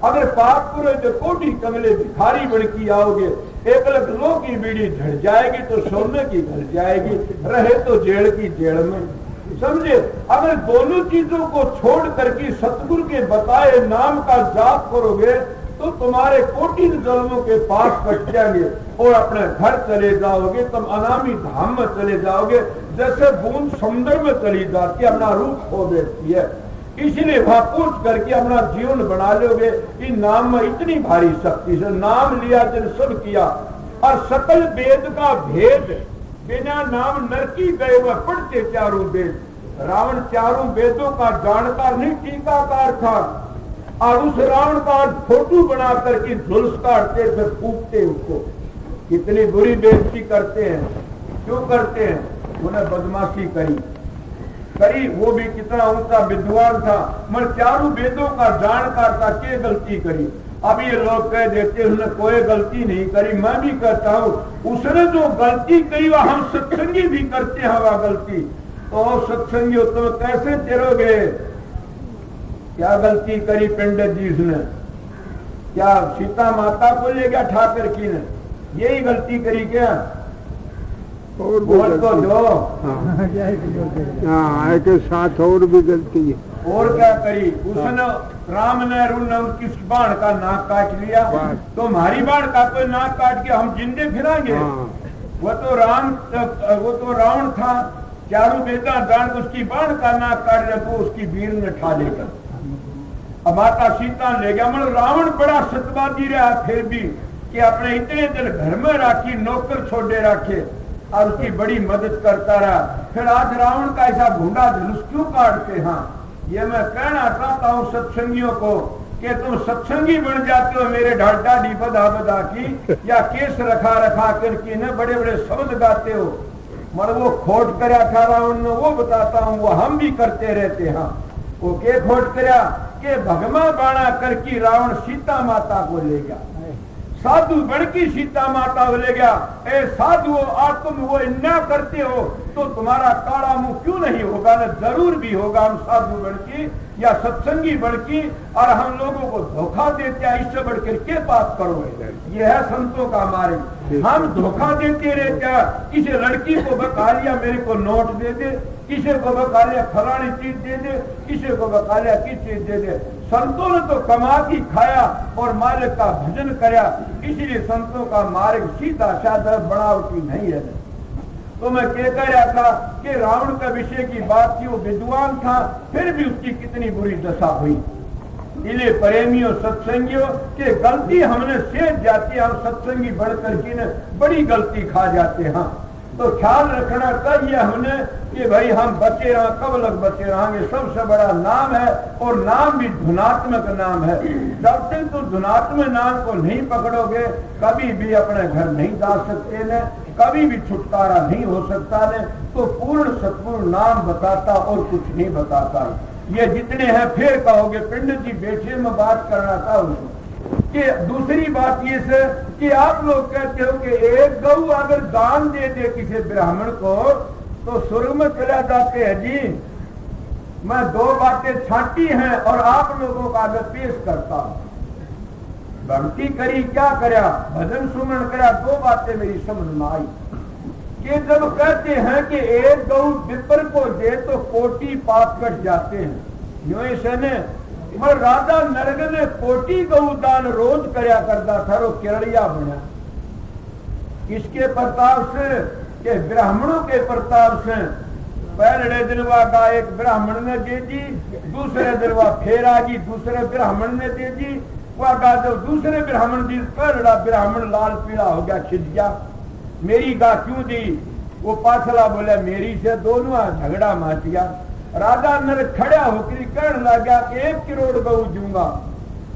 अगर पाप करोगे तो कोटी कमले भिखारी बन की आओगे। 1 लाख लो की बीड़ी झड़ जाएगी तो सोने की घल जाएगी, रहे तो जेल की जेल में। समझे? अगर दोनों चीजों को छोड़ करके सतगुरु के बताए नाम का जाप करोगे तो तुम्हारे कोटि जन्मों के पास कट जाएंगे और अपने घर चले जाओगे। तुम अनामी धाम में चले जाओगे, जैसे बूंद समुद्र में चली जाती है, अपना रूप खो देती है। इसलिए वहां पहुंच करके अपना जीवन बना लोगे। इन नाम में इतनी भारी शक्ति से नाम लिया जिन सब किया, और सकल वेद का भेद बिना नाम नरकी गए वह पढ़ते चारों वेद। रावण चारों वेदों का जानकार नहीं, टीकाकार था, और उस रावण का फोटो बना करके झुलस काटते फिर फूकते उसको। कितनी बुरी बेइज्जती करते हैं। क्यों करते हैं? उन्हें बदमाशी करी, वो भी कितना ऊंचा विद्वान था, मगर चारों वेदों का जानकार था, क्या गलती करी? अब ये लोग कह देते उसने कोई गलती नहीं करी। मैं भी कहता हूँ उसने जो गलती करी वह हम सत्संगी भी करते हैं वह गलती। तो सत्संगी हो तुम कैसे तेरोगे? क्या गलती करी पंडित जी उसने? क्या सीता माता को ले गया ठाकर की ने? यही गलती करी क्या? और बोल तो दो। हाँ, के साथ और भी गलती है। और क्या करी उसने? राम ने अरुण ने उसकी बाण का नाक काट लिया, तो हमारी बाण का कोई नाक काट के हम जिंदे फिरांगे? वो तो रावण था, चारों बेटा जान उसकी बाण का नाक काट लिया तो उसकी वीर ने ठा लेकर अब माता सीता ले गया। मतलब रावण बड़ा सत्यवादी रहा फिर भी, कि अपने इतने दिन घर में राखी, नौकर छोड़े रखे और उसकी बड़ी मदद करता रहा। फिर आज रावण का ऐसा भूडा धनुष क्यों काटते? हाँ, ये मैं कहना चाहता हूँ सत्संगियों को कि तुम सत्संगी बन जाते हो मेरे ढाडी बधा बधा की, या केस रखा रखा करके न बड़े बड़े शब्द गाते हो। मगर वो खोट करया था रावण ने, वो बताता हूँ, वो हम भी करते रहते हैं। वो के खोट करया कि भगमा बाणा करके रावण सीता माता को ले गया, साधु बन की सीता माता को ले गया। ए साधु, आज तुम वो इन्ना करते हो तो तुम्हारा काला मुंह क्यों नहीं होगा? न जरूर भी होगा। हम साधु बन की या सत्संगी बन की और हम लोगों को धोखा देते हैं, इससे बढ़कर के बात करो। यह है संतों का मार्ग। हम धोखा देते रहते हैं। किसी लड़की को बता लिया मेरे को नोट दे दे, किसी को बता लिया फलानी चीज दे दे, किसी को बता लिया किस चीज दे दे। संतों ने तो कमा की खाया और मालिक का भजन कराया। इसलिए संतों का मार्ग सीधा साधा बनावटी नहीं है। तो मैं क्या कह रहा था कि रावण का विषय की बात थी, वो विद्वान था, फिर भी उसकी कितनी बुरी दशा हुई। इसलिए प्रेमियों सत्संगियों के गलती हमने सेठ जाती है। हम सत्संगी बढ़कर की ने बड़ी गलती खा जाते हैं। तो ख्याल रखना चाहिए हमने कि भाई हम बचे रहा, कब लग बचे रहेंगे। सबसे बड़ा नाम है और नाम भी धुनात्मक नाम है। जब तक तो धुनात्मक नाम को नहीं पकड़ोगे कभी भी अपने घर नहीं जा सकते न, कभी भी छुटकारा नहीं हो सकता न। तो पूर्ण सत्पूर्ण नाम बताता और कुछ नहीं बताता। ये जितने हैं फिर कहोगे पंडित जी बैठे में बात करना था उनको कि दूसरी बात ये से कि आप लोग कहते हो कि एक गौ अगर दान दे दे किसी ब्राह्मण को तो स्वर्ग में चला जाते हैं जी। मैं दो बातें छांटी हैं और आप लोगों का आगे पेश करता हूं। भक्ति करी क्या करया, भजन सुमन करया, दो बातें मेरी समझ में आई कि जब कहते हैं कि एक गौ विपर को दे तो कोटि पाप कट जाते हैं। यूं ऐसे ने मगर राजा नरग ने कोटि गौदान रोज करया करता था। वो केरड़िया बना किसके प्रताप से कि ब्राह्मणों के प्रताप से। पहले दिन का एक ब्राह्मण ने दे दी, दूसरे दिन फिर आ गई, दूसरे ब्राह्मण ने दे दी। वह गा जब दूसरे ब्राह्मण दी, पहला ब्राह्मण लाल पीला हो गया, छिद गया। मेरी गा क्यों दी? वो पाछला बोला मेरी से, दोनों झगड़ा माच गया। राजा नर खड़ा होकर कहने लगा कि 1 करोड़ गौ दूंगा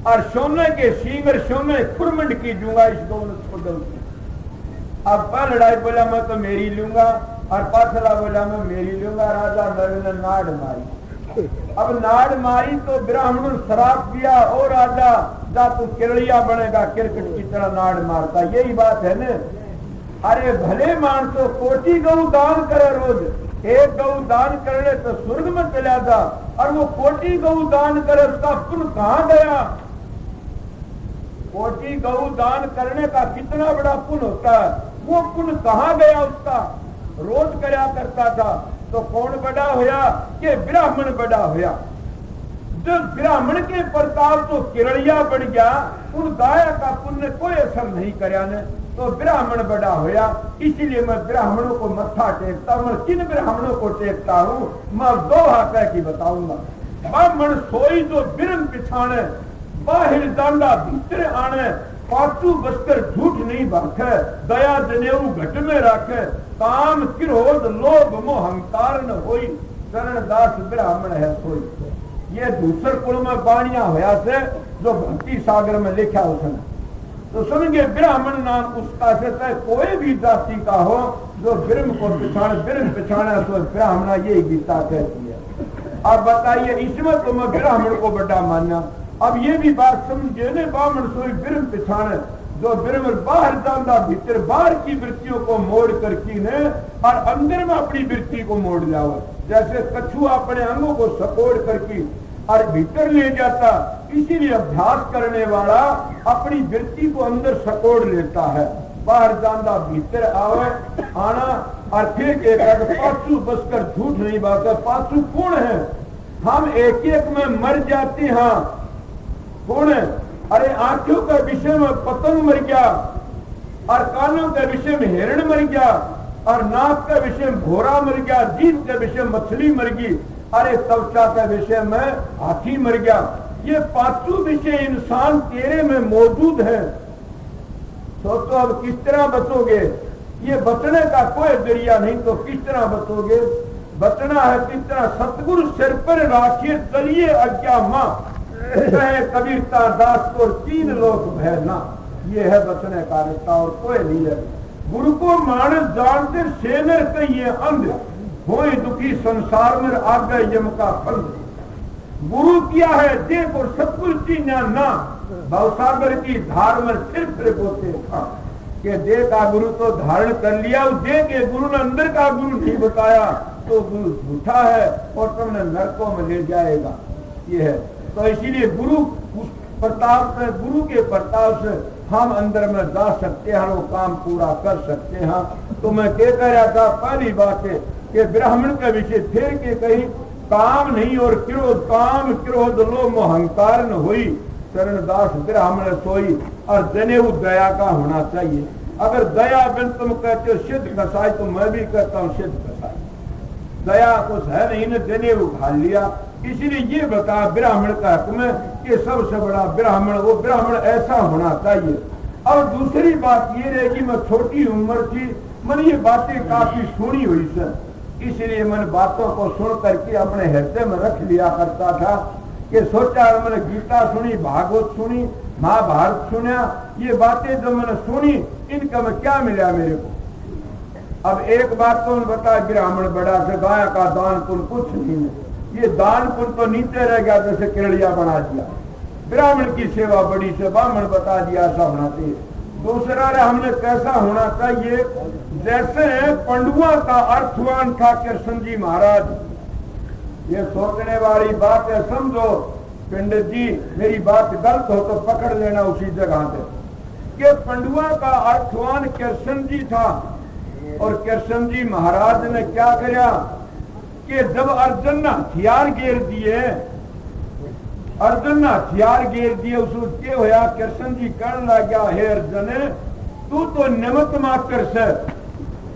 और सोने के सींगर सोने खुरमंड की दूंगा इस दोनों। अब पर लड़ाई बोला मैं तो मेरी लूंगा और पाछला बोला मैं मेरी लूंगा। राजा नर ने नाड़ मारी। अब नाड़ मारी तो ब्राह्मण शराब पिया और राजा जा तू केरड़िया बनेगा, क्रिकेट की तरह नाड़ मारता। यही बात है न। अरे भले मानसो कोटि गौ दान करे रोज, एक गौ दान कर ले तो स्वर्ग में चला जा, और वो कोटि गौ दान करे उसका पुण्य कहां गया? कोटि गौ दान करने का कितना बड़ा पुण्य होता है, वो पुण्य कहां गया उसका? रोज करया करता था तो कौन बड़ा होया कि ब्राह्मण बड़ा होया। जब ब्राह्मण के प्रताप तो किरड़िया बढ़ गया, उन गाया का पुण्य कोई असर नहीं करया ने, तो ब्राह्मण बड़ा होया। इसीलिए मैं ब्राह्मणों को मत्था टेकता हूं। किन ब्राह्मणों को टेकता हूं मैं दो हाथ की बताऊंगा। ब्राह्मण सोई जो बिरम पिछाने, बाहर दांडा भीतर आने, पाछू बसकर झूठ नहीं बाखे, दया जनेऊ घट में राखे, काम क्रोध लोभ मोह अहंकार न होई, शरणदास ब्राह्मण है सोई। ये दूसर कुल में बाणिया होया से जो भक्ति सागर में लिखा उसने। तो समझिए ब्राह्मण नाम उसका से चाहे कोई भी जाति का हो जो ब्रह्म को पिछाड़ा तो ब्राह्मण ये गीता कहती है। अब बताइए इसमें तो मैं ब्राह्मण को बड़ा माना। अब ये भी बात समझिए ने, ब्राह्मण सोई ब्रह्म पिछाड़े, जो ब्रह्म बाहर जाता भीतर बाहर की वृत्तियों को मोड़ करके ने और अंदर में अपनी वृत्ति को मोड़ जाओ। जैसे कछुआ अपने अंगों को सपोड़ करके और भीतर ले जाता, इसीलिए अभ्यास करने वाला अपनी वृत्ति को अंदर सकोड़ लेता है, बाहर जाना भीतर आवे आना और फिर कहता पाछू बसकर झूठ नहीं बात। पाछू कौन है? हम एक एक में मर जाते हैं। कौन है? अरे आंखों के विषय में पतंग मर गया और कानों के विषय में हिरण मर गया और नाक के विषय में घोड़ा मर गया, जीभ के विषय में मछली मर गई, अरे त्वचा के विषय में हाथी मर गया। ये पांचों विषय इंसान तेरे में मौजूद है। सोचो अब किस तरह बचोगे? ये बचने का कोई जरिया नहीं, तो किस तरह बचोगे? बचना है किस तरह? सतगुरु सिर पर राखिए चलिए अज्ञा मां, कहे कबीरता दास को 3 लोक भयना। ये है बचने का रिश्ता और कोई नहीं है। गुरु को मानस जानते सेनर कहिए अंध, होए दुखी संसार में आगे यम का पंथ। गुरु किया है देख और सतगुरु चीन्या ना, भवसागर की धार में फिर बोते था कि देखा गुरु तो धारण कर लिया, देखे गुरु ने अंदर का गुरु नहीं बताया तो गुरु झूठा है और तुमने नरकों में ले जाएगा। ये है तो इसीलिए गुरु उस प्रताप से, गुरु के प्रताप से हम अंदर में जा सकते हैं, वो काम पूरा कर सकते हैं। तो मैं क्या कह रहा था, पहली बात है कि ब्राह्मण का विषय फिर के कहीं काम नहीं और क्रोध, काम क्रोध लोभ मोह अहंकार न हुई, शरणदास ब्राह्मण सोई। और जनेऊ दया का होना चाहिए। अगर दया बिन तुम कहते हो सिद्ध कसाई, तो मैं भी कहता हूँ सिद्ध कसाई। दया कुछ है नहीं न, जनेऊ खा लिया। इसीलिए ये बता ब्राह्मण का हक में कि सबसे बड़ा ब्राह्मण, वो ब्राह्मण ऐसा होना चाहिए। और दूसरी बात ये रहेगी, मैं छोटी उम्र थी, मन ये बातें काफी सुनी हुई सर, इसलिए मन बातों को सुन करके अपने हृदय में रख लिया करता था कि सोचा मैंने गीता सुनी, भागवत सुनी, महाभारत सुना, ये बातें जो मैंने सुनी इनका में क्या मिला मेरे को। अब एक बात तो बता, ब्राह्मण बड़ा से गाय का दान पुण्य कुछ नहीं है, ये दान पुण्य तो नीचे रह गया जैसे केरड़िया बना दिया, ब्राह्मण की सेवा बड़ी से ब्राह्मण बता दिया ऐसा होना चाहिए। दूसरा रे हमने कैसा होना चाहिए, जैसे पंडुआ का अर्थवान था कृष्ण जी महाराज। ये सोचने वाली बात है, समझो पंडित जी मेरी बात गलत हो तो पकड़ लेना उसी जगह पे, कि पंडुआ का अर्थवान कृष्ण जी था और कृष्ण जी महाराज ने क्या किया कि जब अर्जुन ने हथियार घेर दिए, अर्जुन ने हथियार घेर दिए, उसको क्या होया, कृष्ण जी कहने लग गया, हे अर्जुन तू तो निमित्त मात्र से,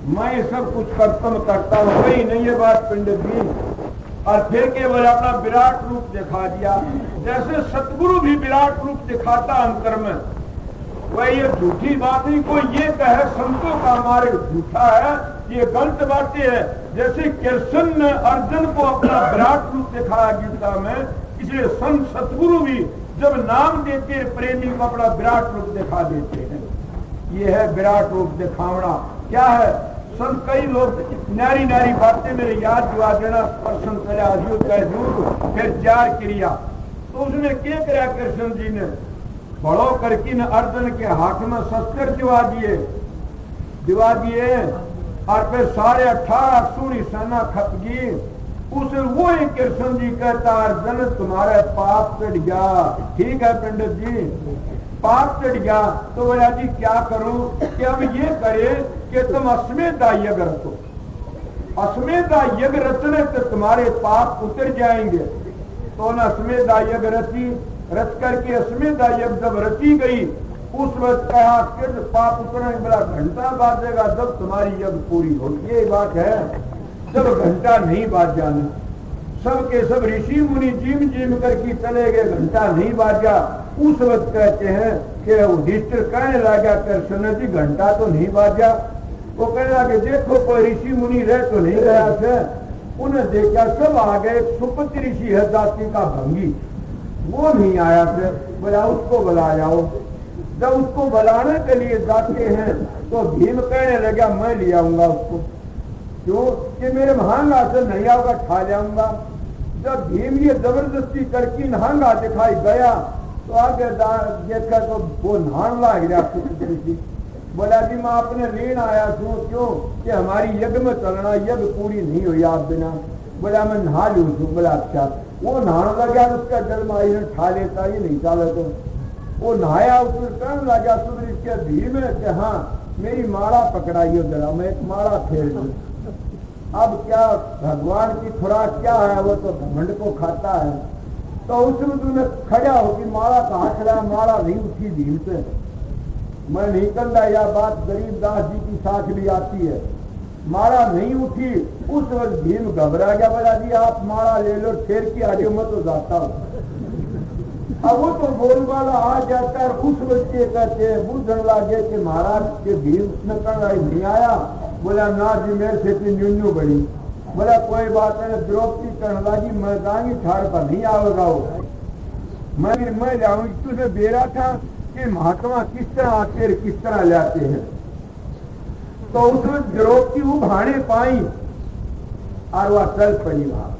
मैं ये सब कुछ कर्तव्य करता हूं, वही नहीं ये बात पंडित जी। और फिर केवल अपना विराट रूप दिखा दिया, जैसे सतगुरु भी विराट रूप दिखाता अंतर में, वह ये झूठी बात नहीं। कोई ये कहे संतों का हमारे झूठा है, ये गलत बातें है। जैसे कृष्ण ने अर्जुन को अपना विराट रूप दिखाया गीता में, इसलिए संत सतगुरु भी जब नाम देते हैं प्रेमी को अपना विराट रूप दिखा देते हैं। ये है विराट रूप दिखावना। क्या है, संत कई लोग नारी नारी बातें मेरे याद दिवा देना, प्रश्न चला फिर जार क्रिया, तो उसने क्या किया कृष्ण जी ने, बड़ो करके न अर्जुन के हाथ में शस्त्र दिवा दिए और फिर सारे 18 सूरी सेना खप गई। उसे वो ही कृष्ण जी कहता, अर्जुन तुम्हारे पाप चढ़ गया। ठीक है पंडित जी, पाप चढ़ गया तो बोला जी क्या करूं, कि अब ये करे कि तुम अश्वमेध यज्ञ रचो, अश्वमेध यज्ञ रचने से तुम्हारे पाप उतर जाएंगे। तो न अश्वमेध यज्ञ रच करके अश्वमेध यज्ञ जब रची गई, उस वक्त कहा कि पाप उतरने बड़ा घंटा बाजेगा जब तुम्हारी यज्ञ पूरी होगी। ये बात है, जब घंटा नहीं बाज जाना, सबके सब ऋषि मुनि जीम करके चले गए, घंटा नहीं बाजा। उस वक्त कहते हैं कि युधिष्ठिर कहने लगा कृष्ण जी घंटा तो नहीं बाजा। वो कहने लगे देखो कोई ऋषि मुनि रह तो नहीं रहा थे, उन्हें देखा सब आ गए। सुपति ऋषि है जाति का भंगी, वो नहीं आया थे, बोला उसको बुला जाओ। जब उसको बुलाने के लिए जाते हैं तो भीम कहने लगा मैं ले आऊंगा उसको, क्यों कि मेरे महांगा से नहीं आऊंगा, ठा लाऊंगा। जब भीम ये जबरदस्ती करके नहांगा दिखाई गया तो आगे देखा तो वो नहान लाग गया। बोला जी मैं अपने लेन आया हूँ, क्यों कि हमारी यज्ञ में चलना, यज्ञ पूरी नहीं हुई आप बिना। बोला मैं नहा लू छू। बोला अच्छा। वो नहाने लगा उसका जन्म आई ठा लेता, ये नहीं चाले तो वो नहाया, उसने कहने लगा सुधरी के भीम है कि हाँ मेरी माला पकड़ाइयो जरा, मैं एक माला फेर दूं। अब क्या भगवान की खुराक क्या है, वो तो घमंड को खाता है। तो उसमें तुमने खड़ा हो कि माला कहाँ खड़ा, माला नहीं उठी भीम से। मैं नहीं कहता यह बात गरीबदास जी की साथ भी आती है, माला नहीं उठी। उस वक्त भीम घबरा गया, बोला जी आप माला ले लो, ठेर की आगे मैं तो जाता हूँ। अब वो तो बोल वाला आ जाता है, उस वक्त ये कहते हैं बुझन लागे कि महाराज के भीम ने कहना नहीं आया। बोला ना जी मेरे से न्यून्यू बड़ी। बोला कोई बात नहीं, द्रौपदी कहने लगी मैं जाऊंगी ठाड़ पर नहीं आएगा वो, मैं जाऊंगी। तुझे बेरा था कि महात्मा किस तरह आते किस तरह लाते हैं। तो उसमें द्रौपदी उभाने पाई और वह चल पड़ी। वहां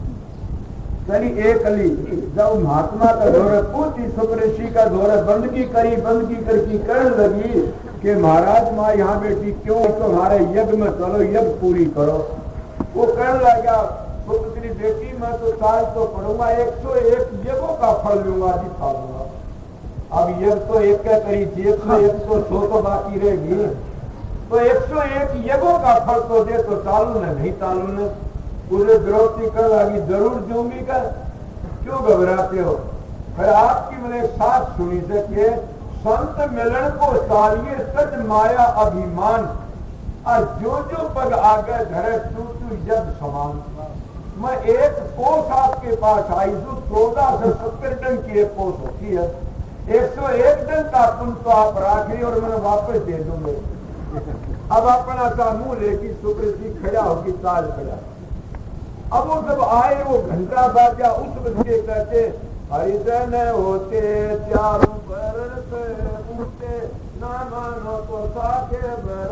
चली एक अली, जब महात्मा का दौरा पूछी सुपऋषि का दौरा बंदगी करके कहने लगी कि महाराज माँ यहाँ बेटी क्यों, तुम्हारे यज्ञ में चलो, यज्ञ पूरी करो। वो कहने लगा पुत्री बेटी मैं तो साल तो पढ़ूंगा, 101 यज्ञों का फल लूंगा, दिखा दूंगा। अब यज्ञ तो एक क्या करी थी, 101 तो 100 तो बाकी रहेगी, तो 101 यज्ञों का फल तो दे, तो चालू न नहीं चालू न। पूरे द्रौपदी कर लगी जरूर दूंगी कर, क्यों घबराते हो। फिर आपकी मैंने साथ सुनी से कि संत मिलन को सालिए सच माया अभिमान, और जो पग आगे धरे तू यज्ञ समान। मैं एक कोस आपके पास आई हूँ, 14 से 70 टन की एक कोस होती है, 101 टन का पुण्य तो आप राख रही और मैंने वापस दे दूंगे। अब अपना सा मुंह लेकी सुकृति खड़ा होगी चाल खड़ा। अब वो जब आए वो घंटा बाजा उस बच्चे कहते हरिजन होते चारों वर्ण से पूछते ना मानो तो साके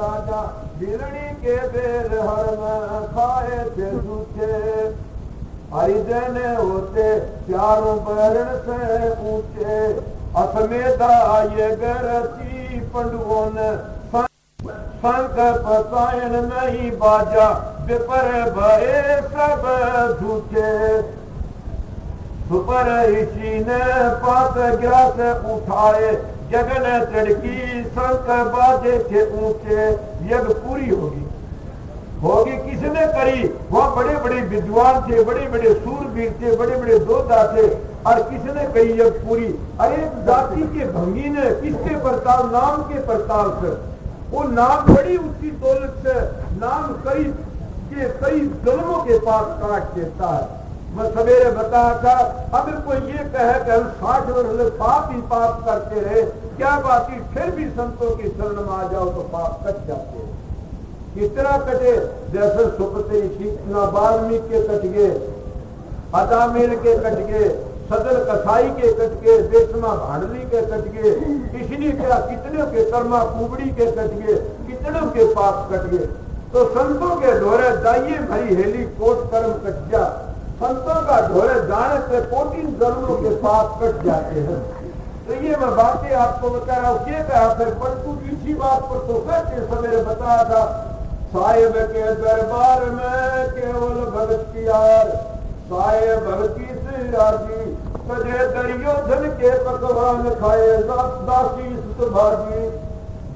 राजा बिरणी के बेर हर में खाए थे झूठे। हरिजन होते चारों वर्ण से ऊंचे असमेधा ये गरती पंडुओं ने संक पसायन नहीं बाजा विपर भरे सब झूठे। सुपर ऋषि ने पात ग्रास उठाए जगन चढ़की संक बाजे के ऊंचे। यज्ञ पूरी होगी किसने करी? वह बड़े बड़े विद्वान थे, बड़े बड़े सूरवीर थे, बड़े बड़े योद्धा थे और किसने करी यज्ञ पूरी? अरे जाति के भंगी ने किसके प्रताप? नाम के प्रताप से। वो नाम बड़ी ऊंची दौलत से नाम कई जन्मों के पास काट देता है। मैं सवेरे बताया था अगर कोई ये कहे कि हम 60 वर्ष पाप ही पाप करते रहे, क्या बात ही फिर भी संतों की शरण में आ जाओ तो पाप कट जाते हैं। कितना कटे? जैसे सुपति ऋषि वाल्मीकि के कट गए, अदामेल के कट गए, सदल कसाई के कट गए, देशमा भांडली के कट गए, इसलिए क्या कितने के कर्मा कुबड़ी के कट गए, कितनों के पाप कट गए। तो संतों के ढोरे जाइए भरी हेली कोट कर्म कट जा। संतों का ढोरे जाने से कोटि जन्मों के पाप कट जाते हैं। तो ये मैं बातें आपको बता रहा हूँ। क्या कहा फिर परंतु इसी बात पर तो कहते सवेरे बताया था साहेब के दरबार में केवल भगत की यार साहे भगती से राजी सजे दरियोधन के पकवान खाए दासी सुभाजी।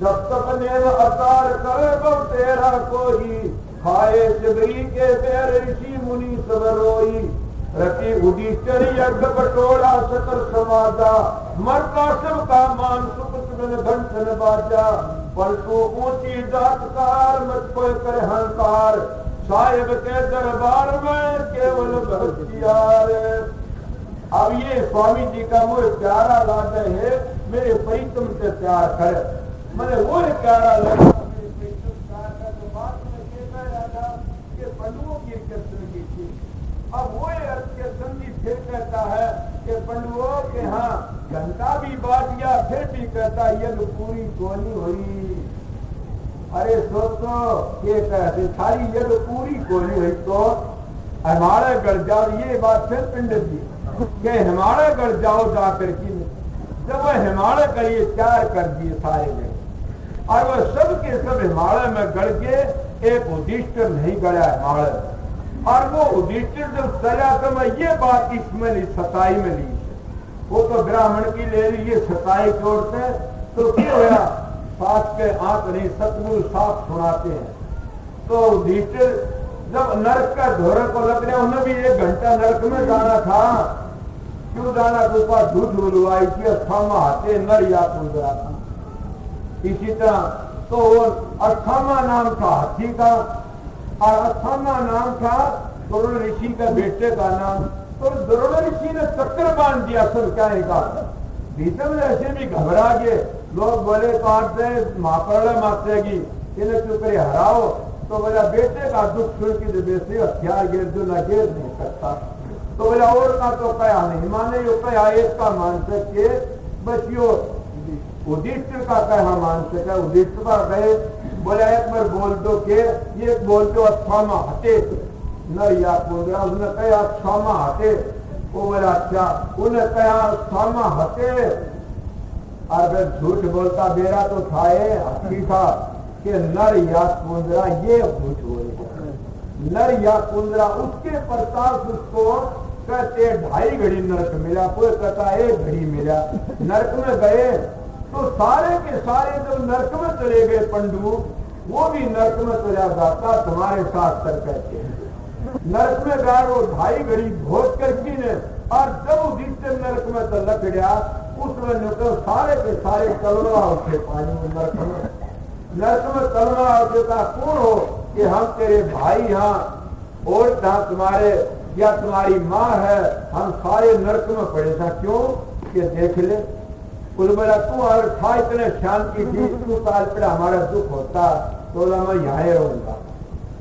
जब तक नेम अवतार करे वो तेरा कोई खाए शिवरी के बेर ऋषि मुनि सब रोई। रति उदीचर यज्ञ बटोरा सकल समाजा मरता सब का मान सुकृत घंटन बाजा। परसों ऊंची जातकार मत कोई करे हंकार साहेब के दरबार में केवल भक्तियार। अब ये स्वामी जी का मुझे प्यारा लागे है मेरे प्रीतम से प्यार करे मैंने वो प्यारा लगा मेरे प्रीतम प्यार का। तो बात में ये कह रहा था कि पंडुओं की कीर्तन की थी। अब वो के संधि फिर कहता है कि पंडुओं के यहाँ घंटा भी बाज गया फिर भी कहता यज्ञ पूरी कोनी हुई। अरे सोचो ये कहते सारी यज्ञ पूरी कोनी हुई तो हमारे घर जाओ। ये बात फिर पंडित जी के हिमालय गढ़ जाओ जाकर की जब वह हिमालय का ये त्यार कर दिए सारे ने और वह सब के सब हिमालय में गढ़ के एक उद्दिष्ट नहीं गढ़ा हिमालय। और वो उद्दिष्ट जब चला तो मैं ये बात इसमें ली सताई में ली। वो तो ब्राह्मण की ले ली ये सताई छोड़ते तो क्या होया सास के आंख नहीं सतगुरु साफ सुनाते हैं। तो उद्दिष्ट जब नरक का धोरे को लग रहा उन्हें भी 1 घंटा नरक में जाना था। क्यों जाना? तो उसका झूठ बुलवाई थी अस्थामा हाथे नर या कुंदरा था। इसी तरह तो अस्थामा नाम था हाथी का और अस्थामा नाम था द्रोण ऋषि का बेटे का नाम। तो द्रोण ऋषि ने चक्कर बांध दिया सब क्या का भीतर में ऐसे भी घबरा गए। लोग बोले काट से महापर्ण मातेगी इन्हें क्यों करे हराओ। तो बोला बेटे का दुख सुन के बेसे हथियार गिर जो न गिर नहीं सकता। तो बोला और का तो कया नहीं माने यो कया एक का मान सके बस यो उद्दिष्ट का कहा मान सके। उद्दिष्ट का कहे बोला एक बार बोल दो के ये बोल दो अस्थामा हटे न या बोला उसने कहा अस्थामा हटे। वो बोला अच्छा उन्हें कहा अस्थामा हटे और फिर झूठ बोलता बेरा तो था हाथी था कि नर या कुंदरा ये झूठ बोले। नर या कुंदरा उसके प्रताप उसको कहते 2.5 घड़ी नरक मिला कोई कहता 1 घड़ी मिला। नरक में गए तो सारे के सारे जो नरक में चले गए पंडु वो भी नरक में चला जाता तुम्हारे साथ कर कहते हैं। नरक में गया वो 2.5 घड़ी भोज करके ने और जब जिससे नरक में तो लग गया उसमें तो सारे के सारे तलवा उठे पानी में नरक में तलवा उठे का कौन हो कि हम तेरे भाई यहाँ और तुम्हारे या तुम्हारी माँ है हम सारे नरक में पड़े था। क्यों कि देख ले कुल बोला तू और था इतने शांति थी तू साल पर हमारा दुख होता बोला मैं यहाँ रहूंगा।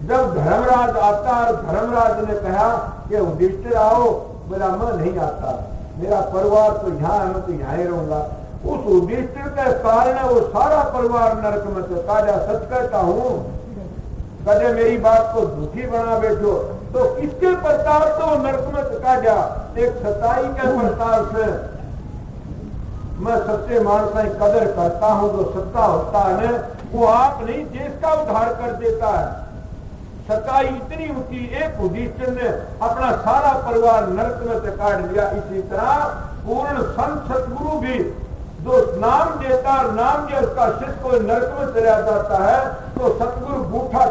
जब धर्मराज आता और धर्मराज ने कहा कि युधिष्ठिर आओ, बोला मैं नहीं आता, मेरा परिवार तो यहाँ है, मैं तो यहाँ रहूंगा। उस युधिष्ठिर के कारण वो सारा परिवार नरक में से काजा। सच कहता हूँ, कदे मेरी बात को झूठी बना बैठो तो किसके प्रताप तो नरक में से काजा। एक सताई के प्रताप से मैं सच्चे मानसा की कदर करता हूँ। जो सत्ता होता है वो आप नहीं देश का उद्धार कर देता है। सच्चाई इतनी ऊंची, एक युधिष्ठिर ने अपना सारा परिवार नरक में से काट दिया। इसी तरह पूर्ण संत सतगुरु भी जो नाम देता, नाम जो उसका शिष्य को नरक में चला जाता है तो सतगुरु बूठा